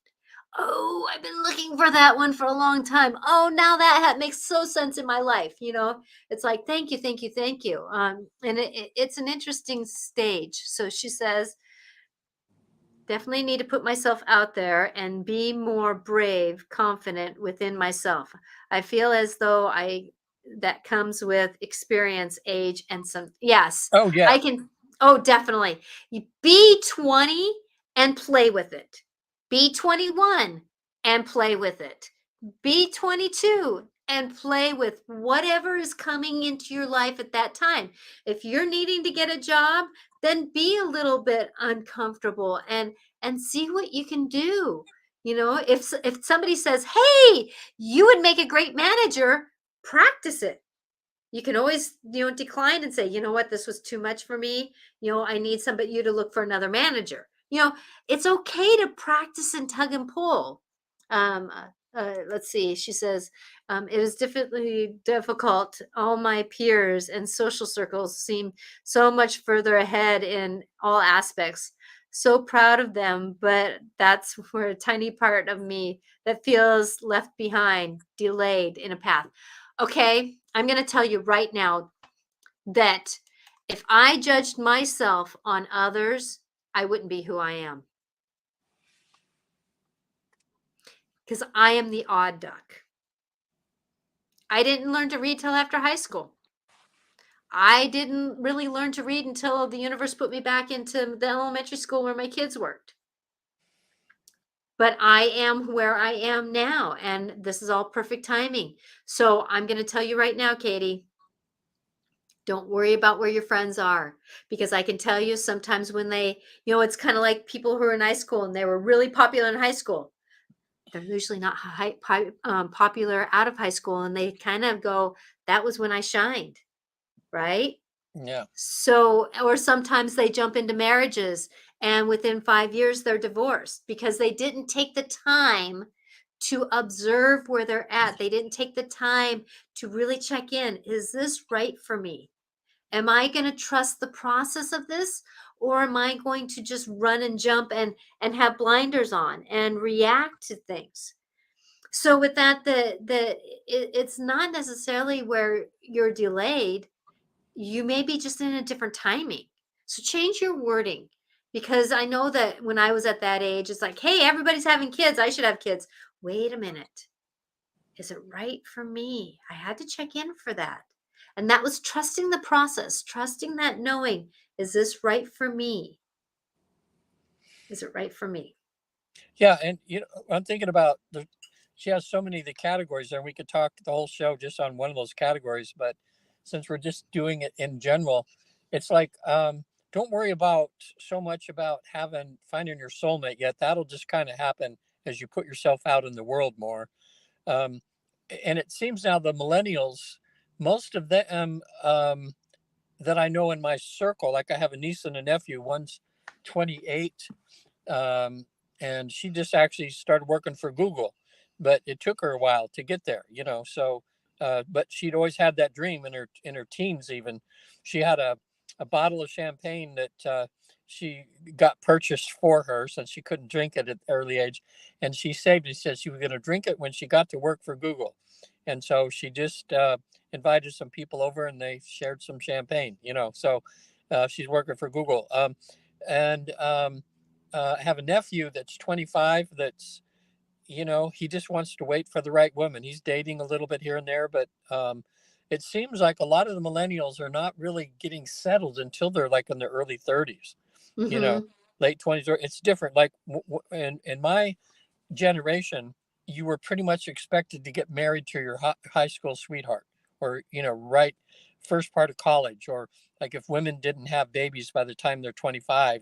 Speaker 1: Oh, I've been looking for that one for a long time. Oh, now that makes so sense in my life. It's like, thank you, thank you, thank you. And it's an interesting stage. So she says, definitely need to put myself out there and be more brave, confident within myself. I feel as though that comes with experience, age, and some, yes,
Speaker 2: Oh yeah.
Speaker 1: I can. Oh, definitely. You be 20 and play with it. Be 21 and play with it. Be 22 and play with whatever is coming into your life at that time. If you're needing to get a job, then be a little bit uncomfortable and see what you can do. If somebody says, "Hey, you would make a great manager," practice it. You can always, decline and say, "You know what, this was too much for me. I need somebody you to look for another manager." It's okay to practice and tug and pull. Let's see. She says, "It is definitely difficult. All my peers and social circles seem so much further ahead in all aspects. So proud of them, but that's where a tiny part of me that feels left behind, delayed in a path." Okay, I'm going to tell you right now, that if I judged myself on others, I wouldn't be who I am. Because I am the odd duck. I didn't learn to read till after high school. I didn't really learn to read until the universe put me back into the elementary school where my kids worked. But I am where I am now, and this is all perfect timing. So I'm going to tell you right now, Katie, don't worry about where your friends are, because I can tell you sometimes when they, it's kind of like people who are in high school and they were really popular in high school. They're usually not popular out of high school, and they kind of go, that was when I shined, right?
Speaker 2: Yeah.
Speaker 1: So, or sometimes they jump into marriages and within 5 years they're divorced because they didn't take the time to observe where they're at. They didn't take the time to really check in. Is this right for me? Am I going to trust the process of this, or am I going to just run and jump and have blinders on and react to things? So with that, it's not necessarily where you're delayed. You may be just in a different timing. So change your wording, because I know that when I was at that age, it's like, hey, everybody's having kids. I should have kids. Wait a minute. Is it right for me? I had to check in for that. And that was trusting the process, trusting that knowing, is this right for me? Is it right for me?
Speaker 2: Yeah. And, I'm thinking about she has so many of the categories there, and we could talk the whole show just on one of those categories. But since we're just doing it in general, it's like, don't worry about so much about finding your soulmate yet. That'll just kind of happen as you put yourself out in the world more. Um, and it seems now the millennials, most of them that I know in my circle, like I have a niece and a nephew, one's 28, um, and she just actually started working for Google, but it took her a while to get there, So, but she'd always had that dream in her teens. Even she had a bottle of champagne that she got purchased for her since she couldn't drink it at an early age, and she saved it. She said she was going to drink it when she got to work for Google, and so she just invited some people over and they shared some champagne. So she's working for Google, and I have a nephew that's 25 that's, he just wants to wait for the right woman. He's dating a little bit here and there, but it seems like a lot of the millennials are not really getting settled until they're like in their early 30s, you know,
Speaker 1: Mm-hmm.
Speaker 2: late 20s. Or it's different. Like in my generation, you were pretty much expected to get married to your high school sweetheart, or, right first part of college, or like if women didn't have babies by the time they're 25,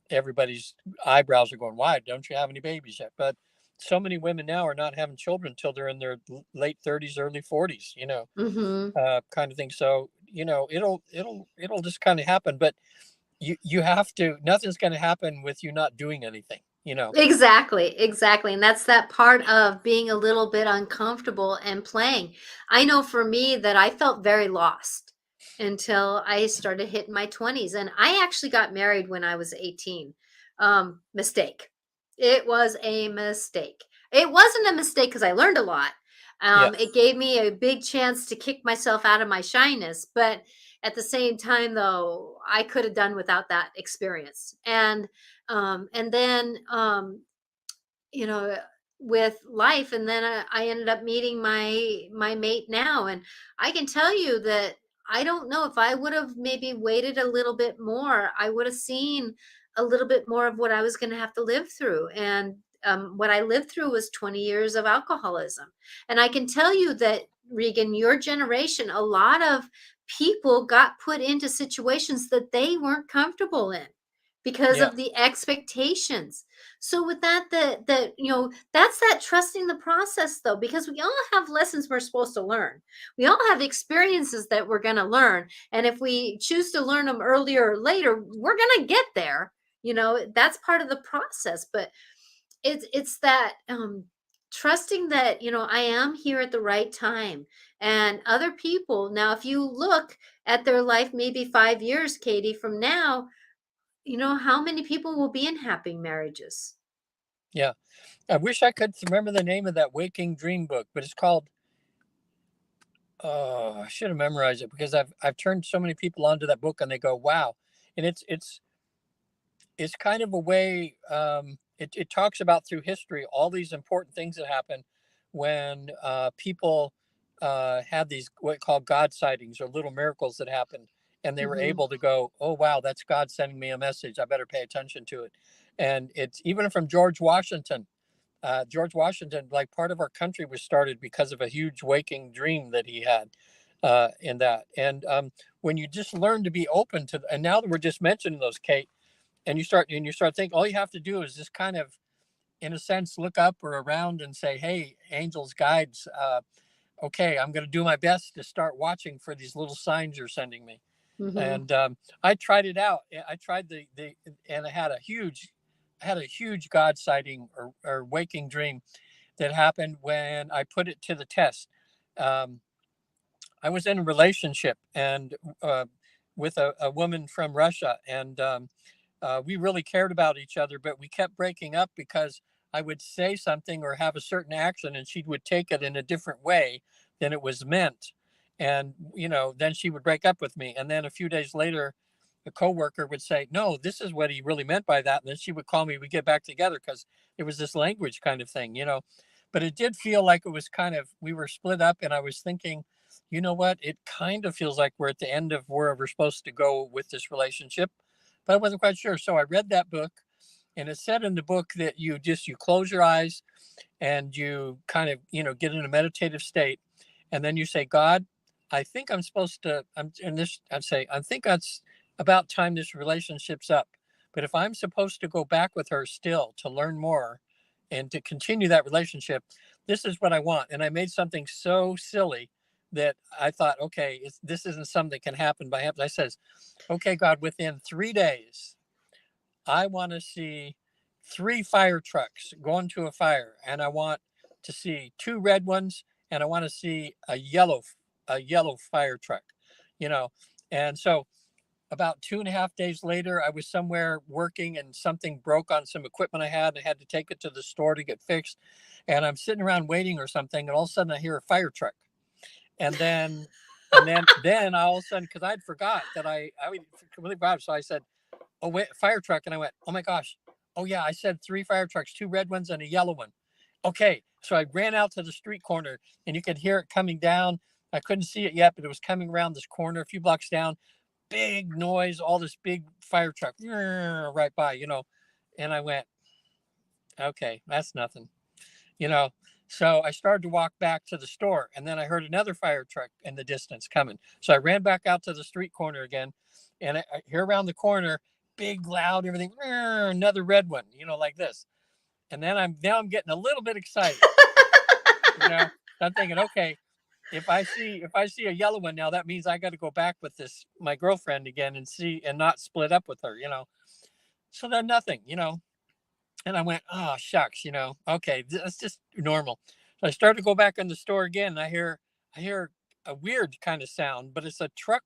Speaker 2: everybody's eyebrows are going, why don't you have any babies yet? But so many women now are not having children until they're in their late 30s, early 40s,
Speaker 1: Mm-hmm.
Speaker 2: kind of thing. So, it'll just kind of happen. But you have to, nothing's going to happen with you not doing anything.
Speaker 1: Exactly. And that's that part of being a little bit uncomfortable and playing. I know for me that I felt very lost until I started hitting my 20s. And I actually got married when I was 18. Mistake. It was a mistake. It wasn't a mistake because I learned a lot.
Speaker 2: Yeah.
Speaker 1: It gave me a big chance to kick myself out of my shyness. But at the same time, though, I could have done without that experience. And then you know with life, and then I ended up meeting my mate now, and I can tell you that I don't know, if I would have maybe waited a little bit more, I would have seen a little bit more of what I was going to have to live through. And what I lived through was 20 years of alcoholism. And I can tell you that, Regan, your generation, a lot of people got put into situations that they weren't comfortable in because
Speaker 2: Yeah.
Speaker 1: of the expectations. So with that that's that trusting the process, though, because we all have lessons we're supposed to learn. We all have experiences that we're going to learn, and if we choose to learn them earlier or later, we're going to get there. That's part of the process. But it's that trusting that I am here at the right time. And other people, now if you look at their life maybe 5 years, Katie, from now, how many people will be in happy marriages?
Speaker 2: Yeah. I wish I could remember the name of that Waking Dream book, but it's called Oh, I should have memorized it because I've turned so many people onto that book and they go, wow. And it's kind of a way, it talks about through history all these important things that happen when people had these what called God sightings or little miracles that happened, and they were
Speaker 1: Mm-hmm.
Speaker 2: able to go, oh wow, that's God sending me a message, I better pay attention to it. And it's even from George Washington. George Washington, like part of our country was started because of a huge waking dream that he had in that. And when you just learn to be open to, and now that we're just mentioning those, Kate, and you start thinking all you have to do is just kind of in a sense look up or around and say, hey, angels, guides, okay, I'm going to do my best to start watching for these little signs you're sending me.
Speaker 1: Mm-hmm.
Speaker 2: And I tried it out. I tried the and I had a huge God sighting or waking dream that happened when I put it to the test. um, I was in a relationship and with a woman from Russia, and we really cared about each other, but we kept breaking up because I would say something or have a certain action, and she would take it in a different way than it was meant, and then she would break up with me, and then a few days later, a coworker would say, "No, this is what he really meant by that," and then she would call me. We get back together because it was this language kind of thing. But it did feel like it was kind of we were split up, and I was thinking, you know what? It kind of feels like we're at the end of where we're supposed to go with this relationship, but I wasn't quite sure. So I read that book, and it said in the book that you close your eyes and you kind of get in a meditative state, and then you say, God, I think I'm supposed to. I'm in this. I'd say I think that's about time this relationship's up. But if I'm supposed to go back with her still to learn more and to continue that relationship, this is what I want. And I made something so silly that I thought, okay, this isn't something that can happen by happen. I says, okay, God, within 3 days, I want to see 3 fire trucks going to a fire, and I want to see 2 red ones, and I want to see a yellow fire truck, you know. And so about 2.5 days later, I was somewhere working, and something broke on some equipment I had. I had to take it to the store to get fixed, and I'm sitting around waiting or something, and all of a sudden I hear a fire truck, and then all of a sudden, because I'd forgot that I completely forgot, so I said, oh wait, fire truck, and I went, oh my gosh, oh yeah, I said 3 fire trucks, 2 red ones and a yellow one. Okay, so I ran out to the street corner, and you could hear it coming down. I couldn't see it yet, but it was coming around this corner a few blocks down. Big noise, all this big fire truck right by. And I went, okay, that's nothing you know. So I started to walk back to the store, and then I heard another fire truck in the distance coming. So I ran back out to the street corner again, and I hear around the corner, big, loud, everything, another red one, like this. And then I'm getting a little bit excited, you know. I'm thinking, okay, if I see a yellow one now, that means I got to go back with this my girlfriend again and see and not split up with her. So then nothing. And I went, oh shucks. Okay, that's just normal. So I started to go back in the store again, and I hear a weird kind of sound, but it's a truck,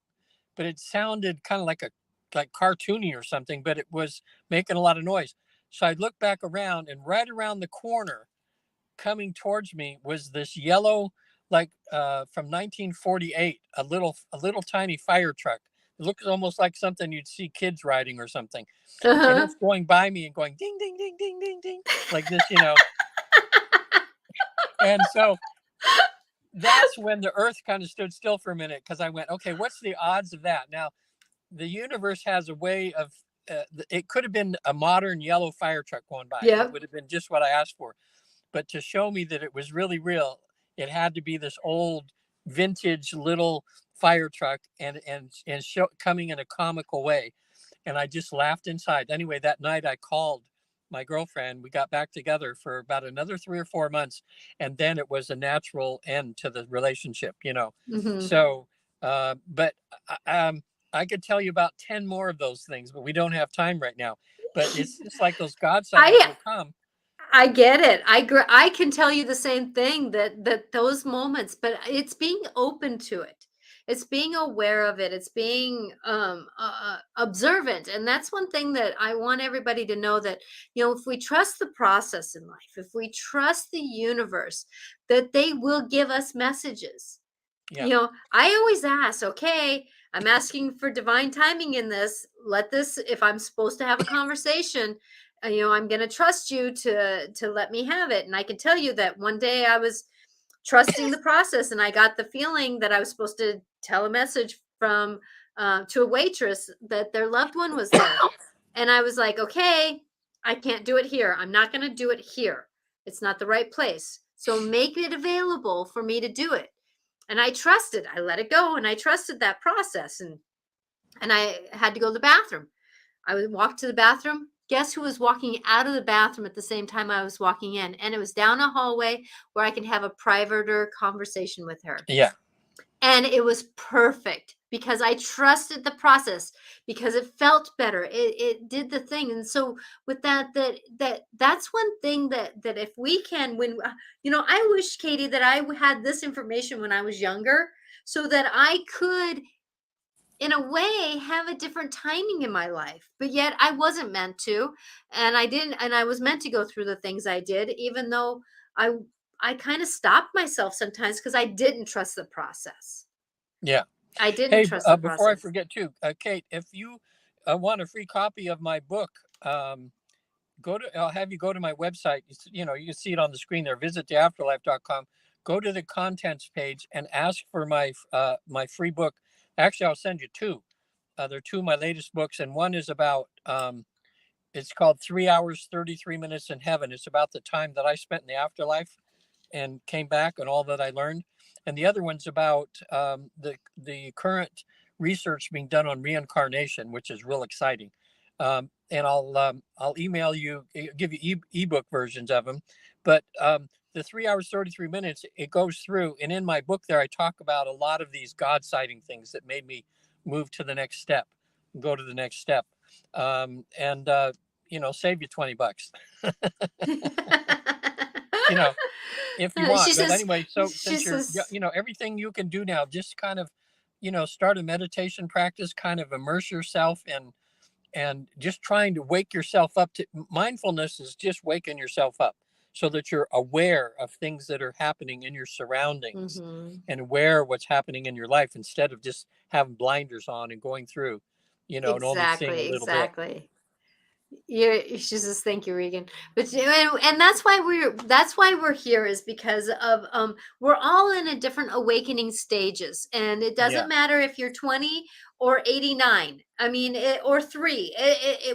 Speaker 2: but it sounded kind of like cartoony or something, but it was making a lot of noise. So I looked back around, and right around the corner, coming towards me, was this yellow, like from 1948, a little tiny fire truck. It looks almost like something you'd see kids riding or something, and
Speaker 1: Uh-huh.
Speaker 2: it's going by me and going ding ding ding ding ding ding like this. And so that's when the earth kind of stood still for a minute, because I went, okay, what's the odds of that? Now the universe has a way of it could have been a modern yellow fire truck going by, and it
Speaker 1: Yep.
Speaker 2: would have been just what I asked for. But to show me that it was really real, it had to be this old vintage little fire truck, and coming in a comical way. And I just laughed inside. Anyway, that night I called my girlfriend. We got back together for about another 3 or 4 months, and then it was a natural end to the relationship.
Speaker 1: Mm-hmm.
Speaker 2: So, but I could tell you about 10 more of those things, but we don't have time right now. But it's just like those God sightings
Speaker 1: I
Speaker 2: will come.
Speaker 1: I get it. I can tell you the same thing, that those moments, but it's being open to it. It's being aware of it. It's being observant. And that's one thing that I want everybody to know, that if we trust the process in life, if we trust the universe, that they will give us messages.
Speaker 2: Yeah.
Speaker 1: I always ask, okay, I'm asking for divine timing in this. If I'm supposed to have a conversation, I'm going to trust you to let me have it. And I can tell you that one day I was trusting the process, and I got the feeling that I was supposed to tell a message from to a waitress that their loved one was there. And I was like, okay, I can't do it here. I'm not going to do it here. It's not the right place. So make it available for me to do it. And I trusted. I let it go, and I trusted that process. And I had to go to the bathroom. I would walk to the bathroom. Guess who was walking out of the bathroom at the same time I was walking in? And it was down a hallway where I can have a privater conversation with her.
Speaker 2: Yeah.
Speaker 1: And it was perfect because I trusted the process, because it felt better. It did the thing. And so with that's one thing that if we can, I wish, Katie, that I had this information when I was younger, so that I could, in a way, have a different timing in my life. But yet I wasn't meant to, and I didn't, and I was meant to go through the things I did, even though I kind of stopped myself sometimes because I didn't trust the process.
Speaker 2: Yeah.
Speaker 1: I didn't
Speaker 2: Hey,
Speaker 1: trust the
Speaker 2: before I
Speaker 1: process.
Speaker 2: forget too, Kate, if you want a free copy of my book, I'll have you go to my website. You can see it on the screen there. Visit theafterlife.com. Go to the contents page and ask for my free book. Actually, I'll send you two. There are two of my latest books, and one is about it's called 3 Hours 33 Minutes in Heaven. It's about the time that I spent in the afterlife and came back and all that I learned. And the other one's about the current research being done on reincarnation, which is real exciting. And I'll email you, give you ebook versions of them. But the 3 hours 33 minutes, it goes through, and in my book there, I talk about a lot of these God sighting things that made me move to the next step, go to the next step, and save you $20. you know if you
Speaker 1: She
Speaker 2: want. But
Speaker 1: says,
Speaker 2: anyway, so
Speaker 1: she
Speaker 2: since you're,
Speaker 1: says,
Speaker 2: everything you can do now, just kind of, start a meditation practice, kind of immerse yourself in, and just trying to wake yourself up to mindfulness is just waking yourself up so that you're aware of things that are happening in your surroundings
Speaker 1: mm-hmm.
Speaker 2: and aware of what's happening in your life instead of just having blinders on and going through, and only seeing a little bit.
Speaker 1: Exactly. She says, thank you, Regan. But and that's why we're here, is because of we're all in a different awakening stages, and it doesn't
Speaker 2: Yeah.
Speaker 1: matter if you're 20 or 89. I mean, or 3.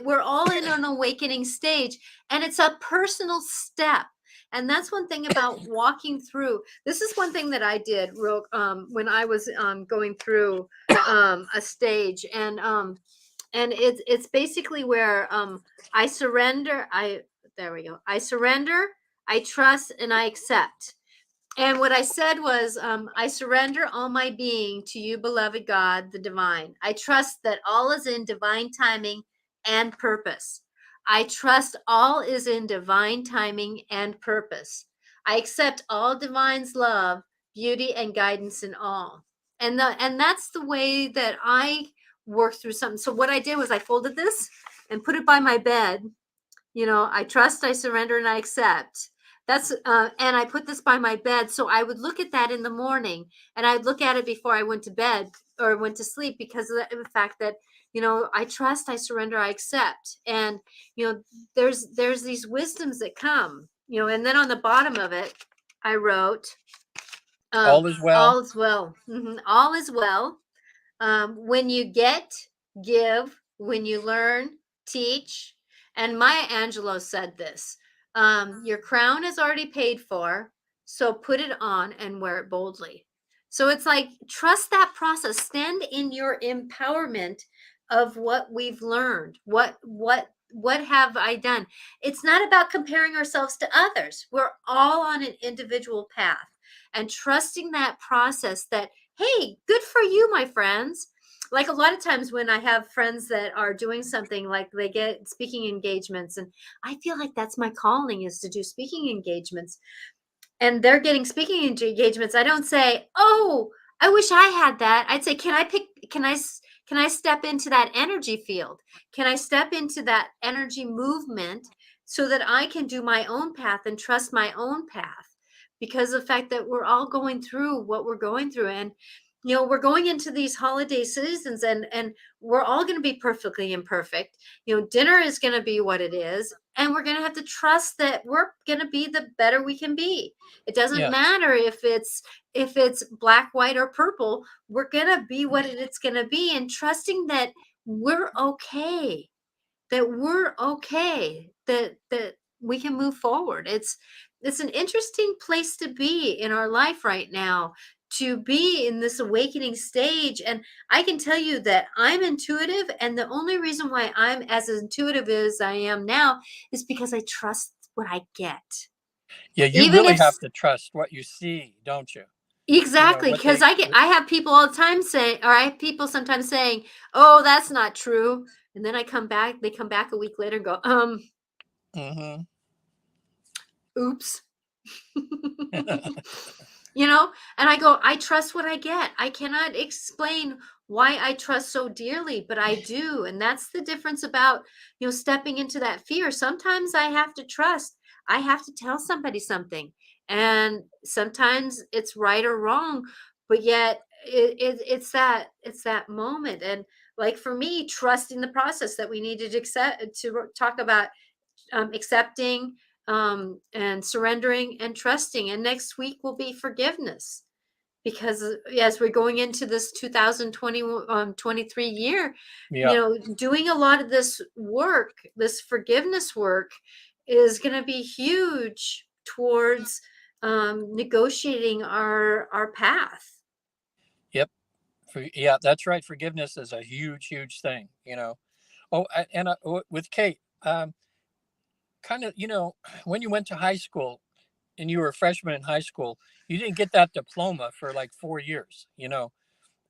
Speaker 1: We're all in an awakening stage, and it's a personal step. And that's one thing about walking through. This is one thing that I did when I was going through a stage, and it's basically where I surrender. There we go. I surrender, I trust, and I accept. And what I said was, I surrender all my being to you, beloved God, the divine. I trust that all is in divine timing and purpose. I trust all is in divine timing and purpose. I accept all divine's love, beauty, and guidance in all. And that's the way that I work through something. So what I did was I folded this and put it by my bed. I trust, I surrender, and I accept. That's and I put this by my bed, so I would look at that in the morning, and I'd look at it before I went to bed or went to sleep, because of the fact that I trust, I surrender, I accept. And there's these wisdoms that come, and then on the bottom of it I wrote,
Speaker 2: All is well.
Speaker 1: all is well. All is well. When you get, give. When you learn, teach. And Maya Angelou said this: your crown is already paid for, so put it on and wear it boldly. So it's like, trust that process. Stand in your empowerment of what we've learned. What have I done? It's not about comparing ourselves to others. We're all on an individual path, and trusting that process, that, hey, good for you, my friends. Like, a lot of times when I have friends that are doing something, like they get speaking engagements, and I feel like that's my calling, is to do speaking engagements, and they're getting speaking engagements. I don't say, oh, I wish I had that. I'd say, can I step into that energy field? Can I step into that energy movement so that I can do my own path and trust my own path? because of the fact that we're all going through what we're going through. And we're going into these holiday seasons, and we're all going to be perfectly imperfect. Dinner is going to be what it is, and we're going to have to trust that we're going to be the better we can be. It doesn't matter if it's black, white, or purple. We're going to be what it's going to be, and trusting that we're okay, that we can move forward. It's an interesting place to be in our life right now, to be in this awakening stage. And I can tell you that I'm intuitive, and the only reason why I'm as intuitive as I am now is because I trust what I get.
Speaker 2: Yeah, you
Speaker 1: Even
Speaker 2: really
Speaker 1: if
Speaker 2: have to trust what you see, don't you?
Speaker 1: Exactly,
Speaker 2: What
Speaker 1: because
Speaker 2: they
Speaker 1: I have people all the time saying, or I have people sometimes saying, "Oh, that's not true," and then they come back a week later and go,
Speaker 2: Mhm.
Speaker 1: oops. And I go, I trust what I get. I cannot explain why I trust so dearly, but I do. And that's the difference about, stepping into that fear. Sometimes I have to trust. I have to tell somebody something. And sometimes it's right or wrong, but yet it's that moment. And like for me, trusting the process that we needed to talk about, accepting, and surrendering and trusting. And next week will be forgiveness, because as we're going into this 2023 year,
Speaker 2: Yeah.
Speaker 1: doing a lot of this work, this forgiveness work, is going to be huge towards negotiating our path.
Speaker 2: Yep. Yeah, that's right. Forgiveness is a huge, huge thing. Oh, with Kate, kind of, when you went to high school and you were a freshman in high school, you didn't get that diploma for like 4 years.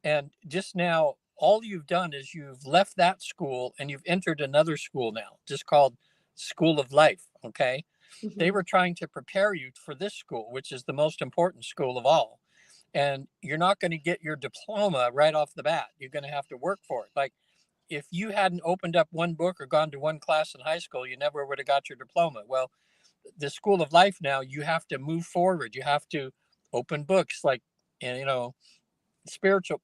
Speaker 2: And just now, all you've done is you've left that school and you've entered another school now, just called School of Life. Okay. They
Speaker 1: Mhm.
Speaker 2: were trying to prepare you for this school, which is the most important school of all. And you're not going to get your diploma right off the bat. You're going to have to work for it. Like, if you hadn't opened up one book or gone to one class in high school, you never would have got your diploma. Well, the School of Life now, you have to move forward. You have to open books, like, spiritual,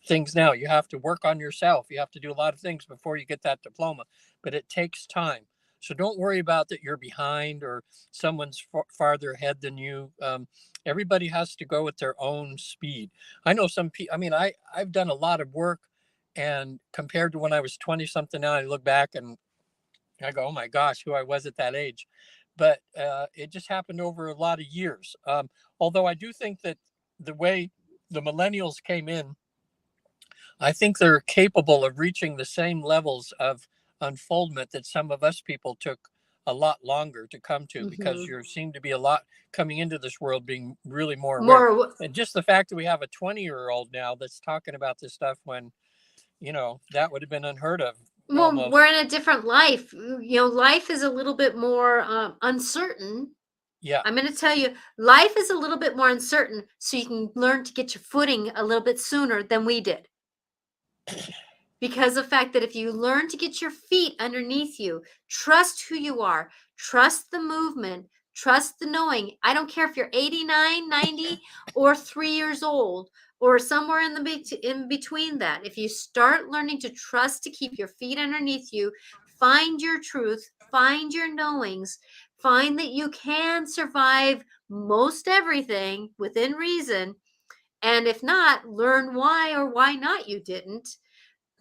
Speaker 2: things. Now you have to work on yourself. You have to do a lot of things before you get that diploma, but it takes time. So don't worry about that you're behind or someone's farther ahead than you. Everybody has to go at their own speed. I know some people, I've done a lot of work, and compared to when I was 20 something, now I look back and I go, oh my gosh, who I was at that age. But it just happened over a lot of years. Although I do think that the way the millennials came in, I think they're capable of reaching the same levels of unfoldment that some of us people took a lot longer to come to, because
Speaker 1: Mhm.
Speaker 2: you seem to be a lot coming into this world being really more aware.
Speaker 1: More.
Speaker 2: And just the fact that we have a 20-year-old now that's talking about this stuff, when, that would have been unheard of
Speaker 1: Well,
Speaker 2: almost.
Speaker 1: we're in a different life. Life is a little bit more uncertain.
Speaker 2: Yeah.
Speaker 1: I'm going to tell you, life is a little bit more uncertain, so you can learn to get your footing a little bit sooner than we did. Because of the fact that if you learn to get your feet underneath you, trust who you are, trust the movement, trust the knowing. I don't care if you're 89, 90, or 3 years old, or somewhere in between that. If you start learning to trust, to keep your feet underneath you, find your truth, find your knowings, find that you can survive most everything within reason. And if not, learn why or why not you didn't,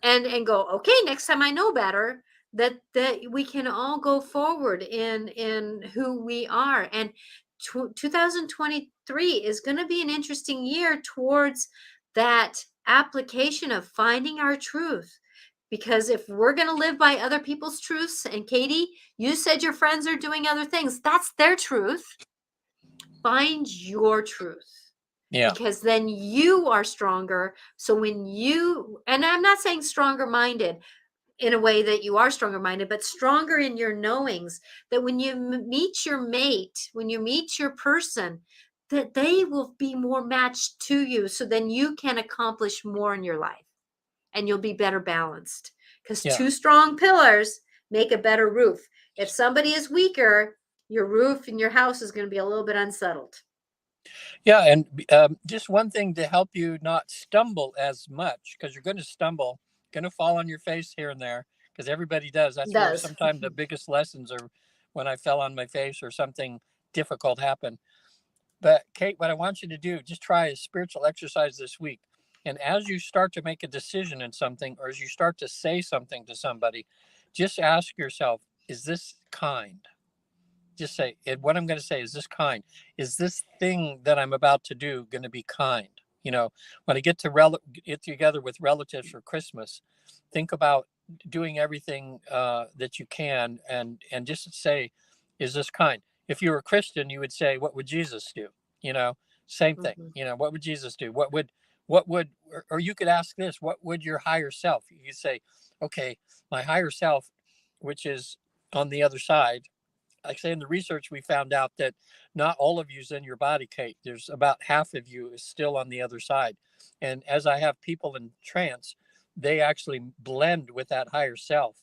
Speaker 1: and go, okay, next time I know better, that we can all go forward in who we are. And 2023 is going to be an interesting year towards that application of finding our truth. Because if we're going to live by other people's truths, and Katie, you said your friends are doing other things, that's their truth. Find your truth,
Speaker 2: Yeah.
Speaker 1: because then you are stronger. So and I'm not saying stronger minded in a way that you are stronger minded, but stronger in your knowings, that when you meet your mate, when you meet your person, that they will be more matched to you. So then you can accomplish more in your life, and you'll be better balanced, because
Speaker 2: Yeah.
Speaker 1: two strong pillars make a better roof. If somebody is weaker, your roof in your house is going to be a little bit unsettled.
Speaker 2: Yeah, and just one thing to help you not stumble as much, because you're going to stumble, going to fall on your face here and there, because everybody does. That's where
Speaker 1: Does.
Speaker 2: sometimes the biggest lessons are when I fell on my face or something difficult happened. But Kate, what I want you to do, just try a spiritual exercise this week. And as you start to make a decision in something, or as you start to say something to somebody, just ask yourself, is this kind? Just say, what I'm going to say, is this kind? Is this thing that I'm about to do going to be kind? You know, when I get together with relatives for Christmas, think about doing everything that you can, and just say, is this kind? If you were a Christian, you would say, what would Jesus do? You know, same thing.
Speaker 1: Mhm.
Speaker 2: You know, what would Jesus do? What would, or you could ask this, what would your higher self? You could say, okay, my higher self, which is on the other side. Like I say, in the research, we found out that not all of you's in your body, Kate. There's about half of you is still on the other side. And as I have people in trance, they actually blend with that higher self.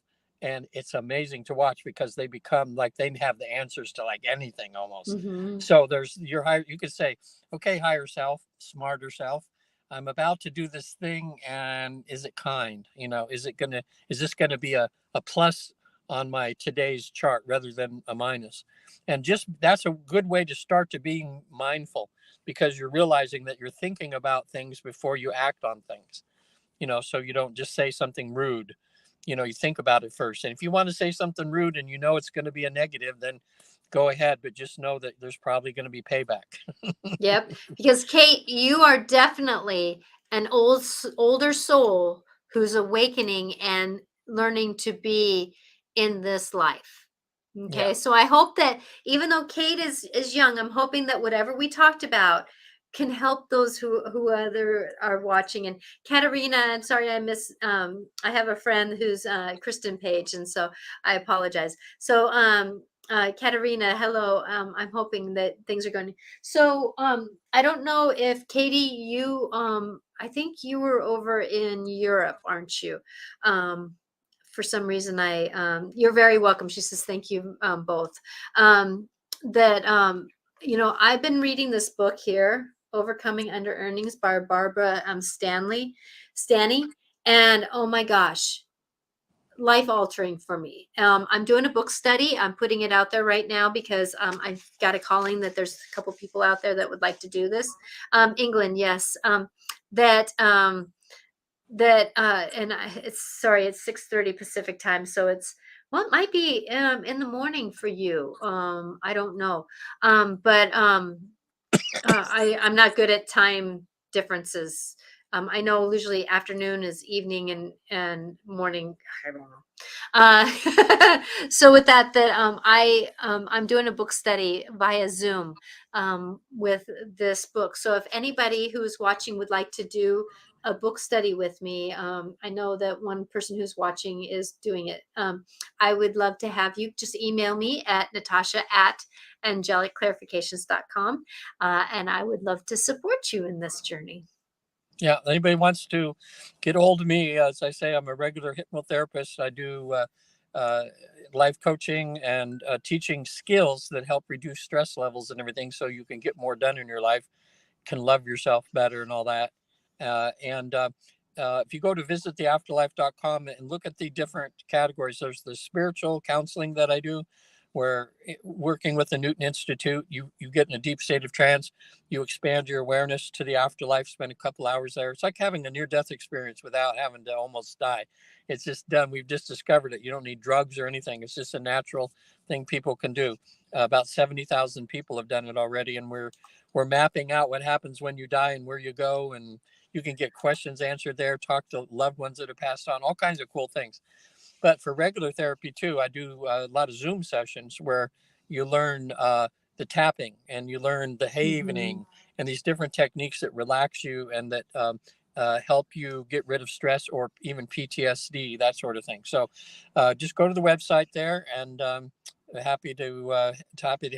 Speaker 2: And it's amazing to watch because they become like they have the answers to like anything almost.
Speaker 1: Mhm.
Speaker 2: So there's your higher, you could say, okay, higher self, smarter self, I'm about to do this thing. And is it kind? You know, is this going to be a plus on my today's chart rather than a minus? And just that's a good way to start to being mindful, because you're realizing that you're thinking about things before you act on things, you know, so you don't just say something rude. You know, you think about it first. And if you want to say something rude and you know it's going to be a negative, then go ahead, but just know that there's probably going to be payback.
Speaker 1: Yep. Because Kate, you are definitely an older soul who's awakening and learning to be in this life.
Speaker 2: Yeah.
Speaker 1: Okay. So I hope that even though Kate is young, I'm hoping that whatever we talked about can help those who other are watching. And Katerina, I'm sorry I miss I have a friend who's Kristen Page, and so I apologize. So Katerina, hello. I'm hoping that things are going. So I don't know if Katie, you I think you were over in Europe, aren't you? For some reason you're very welcome. She says thank you both. That I've been reading this book here, Overcoming Under Earnings by Barbara Stanny, and oh my gosh, life altering for me. I'm doing a book study. I'm putting it out there right now because I've got a calling that there's a couple people out there that would like to do this. England, yes. That and it's 6:30 Pacific time, so it might be in the morning for you. I don't know. But I'm not good at time differences. I know usually afternoon is evening and morning. I don't know. So with I'm doing a book study via Zoom with this book. So if anybody who's watching would like to do a book study with me, I know that one person who's watching is doing it. I would love to have you just email me at Natasha at angelicclarifications.com. And I would love to support you in this journey.
Speaker 2: Yeah, anybody wants to get a hold of me, as I say, I'm a regular hypnotherapist. I do life coaching and teaching skills that help reduce stress levels and everything, so you can get more done in your life, can love yourself better and all that. And if you go to visittheafterlife.com and look at the different categories, there's the spiritual counseling that I do, where working with the Newton Institute, you get in a deep state of trance, you expand your awareness to the afterlife, spend a couple hours there. It's like having a near-death experience without having to almost die. It's just done. We've just discovered it. You don't need drugs or anything. It's just a natural thing people can do. About 70,000 people have done it already, and we're mapping out what happens when you die and where you go, and you can get questions answered there, talk to loved ones that have passed on, all kinds of cool things. But for regular therapy too, I do a lot of Zoom sessions where you learn the tapping and you learn the
Speaker 1: Mm-hmm.
Speaker 2: havening and these different techniques that relax you and that help you get rid of stress or even PTSD, that sort of thing. So just go to the website there, and happy to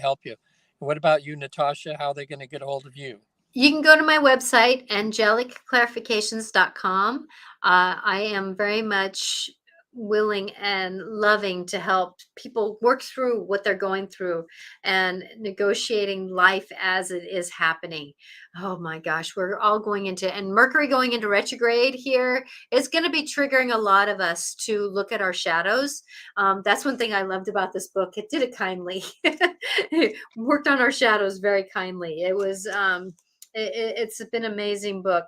Speaker 2: help you. And what about you, Natasha? How are they going to get a hold of you?
Speaker 1: You can go to my website, angelicclarifications.com. I am very much willing and loving to help people work through what they're going through and negotiating life as it is happening. Oh my gosh, we're all going into, and Mercury going into retrograde here is going to be triggering a lot of us to look at our shadows. That's one thing I loved about this book. It did it kindly. It worked on our shadows very kindly. It was, it's been an amazing book.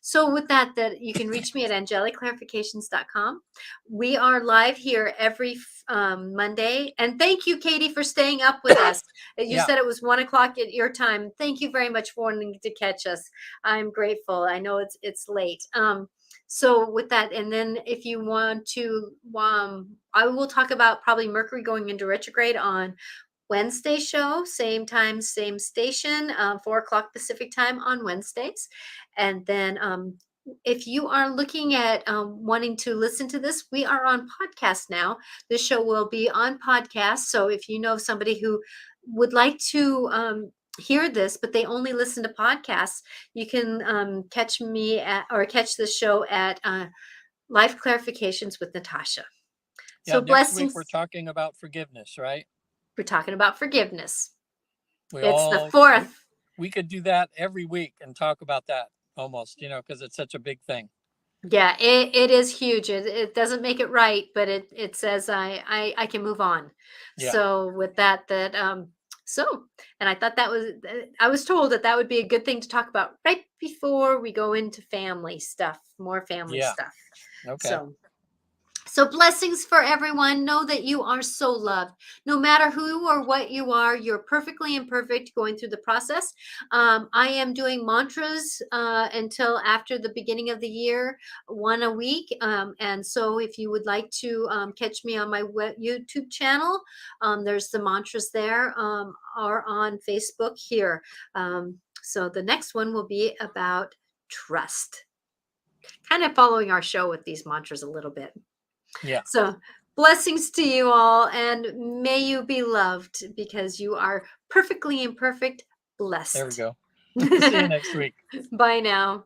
Speaker 1: So with that you can reach me at angelicclarifications.com. We are live here every Monday. And thank you, Katie, for staying up with us. You
Speaker 2: Yeah.
Speaker 1: said it was 1 o'clock at your time. Thank you very much for wanting to catch us. I'm grateful. I know it's late. So with that, and then if you want to, I will talk about probably Mercury going into retrograde on Wednesday show, same time, same station, 4 o'clock Pacific time on Wednesdays. And then if you are looking at wanting to listen to this, we are on podcast now. This show will be on podcast. So if you know somebody who would like to hear this, but they only listen to podcasts, you can catch me or catch the show at Life Clarifications with Natasha.
Speaker 2: So next week we're talking about forgiveness, right?
Speaker 1: We're talking about forgiveness.
Speaker 2: It's
Speaker 1: the 4th.
Speaker 2: We could do that every week and talk about that almost, because it's such a big thing.
Speaker 1: Yeah, it is huge. It doesn't make it right, but it says I can move on.
Speaker 2: Yeah.
Speaker 1: So with that, and I thought I was told that would be a good thing to talk about right before we go into family stuff, more family stuff.
Speaker 2: Okay.
Speaker 1: So blessings for everyone. Know that you are so loved. No matter who or what you are, you're perfectly imperfect going through the process. I am doing mantras until after the beginning of the year, 1 a week. And so if you would like to catch me on my YouTube channel, there's the mantras there, or on Facebook here. So the next one will be about trust. Kind of following our show with these mantras a little bit.
Speaker 2: Yeah.
Speaker 1: So blessings to you all, and may you be loved because you are perfectly imperfect, blessed.
Speaker 2: There we go. See you next week.
Speaker 1: Bye now.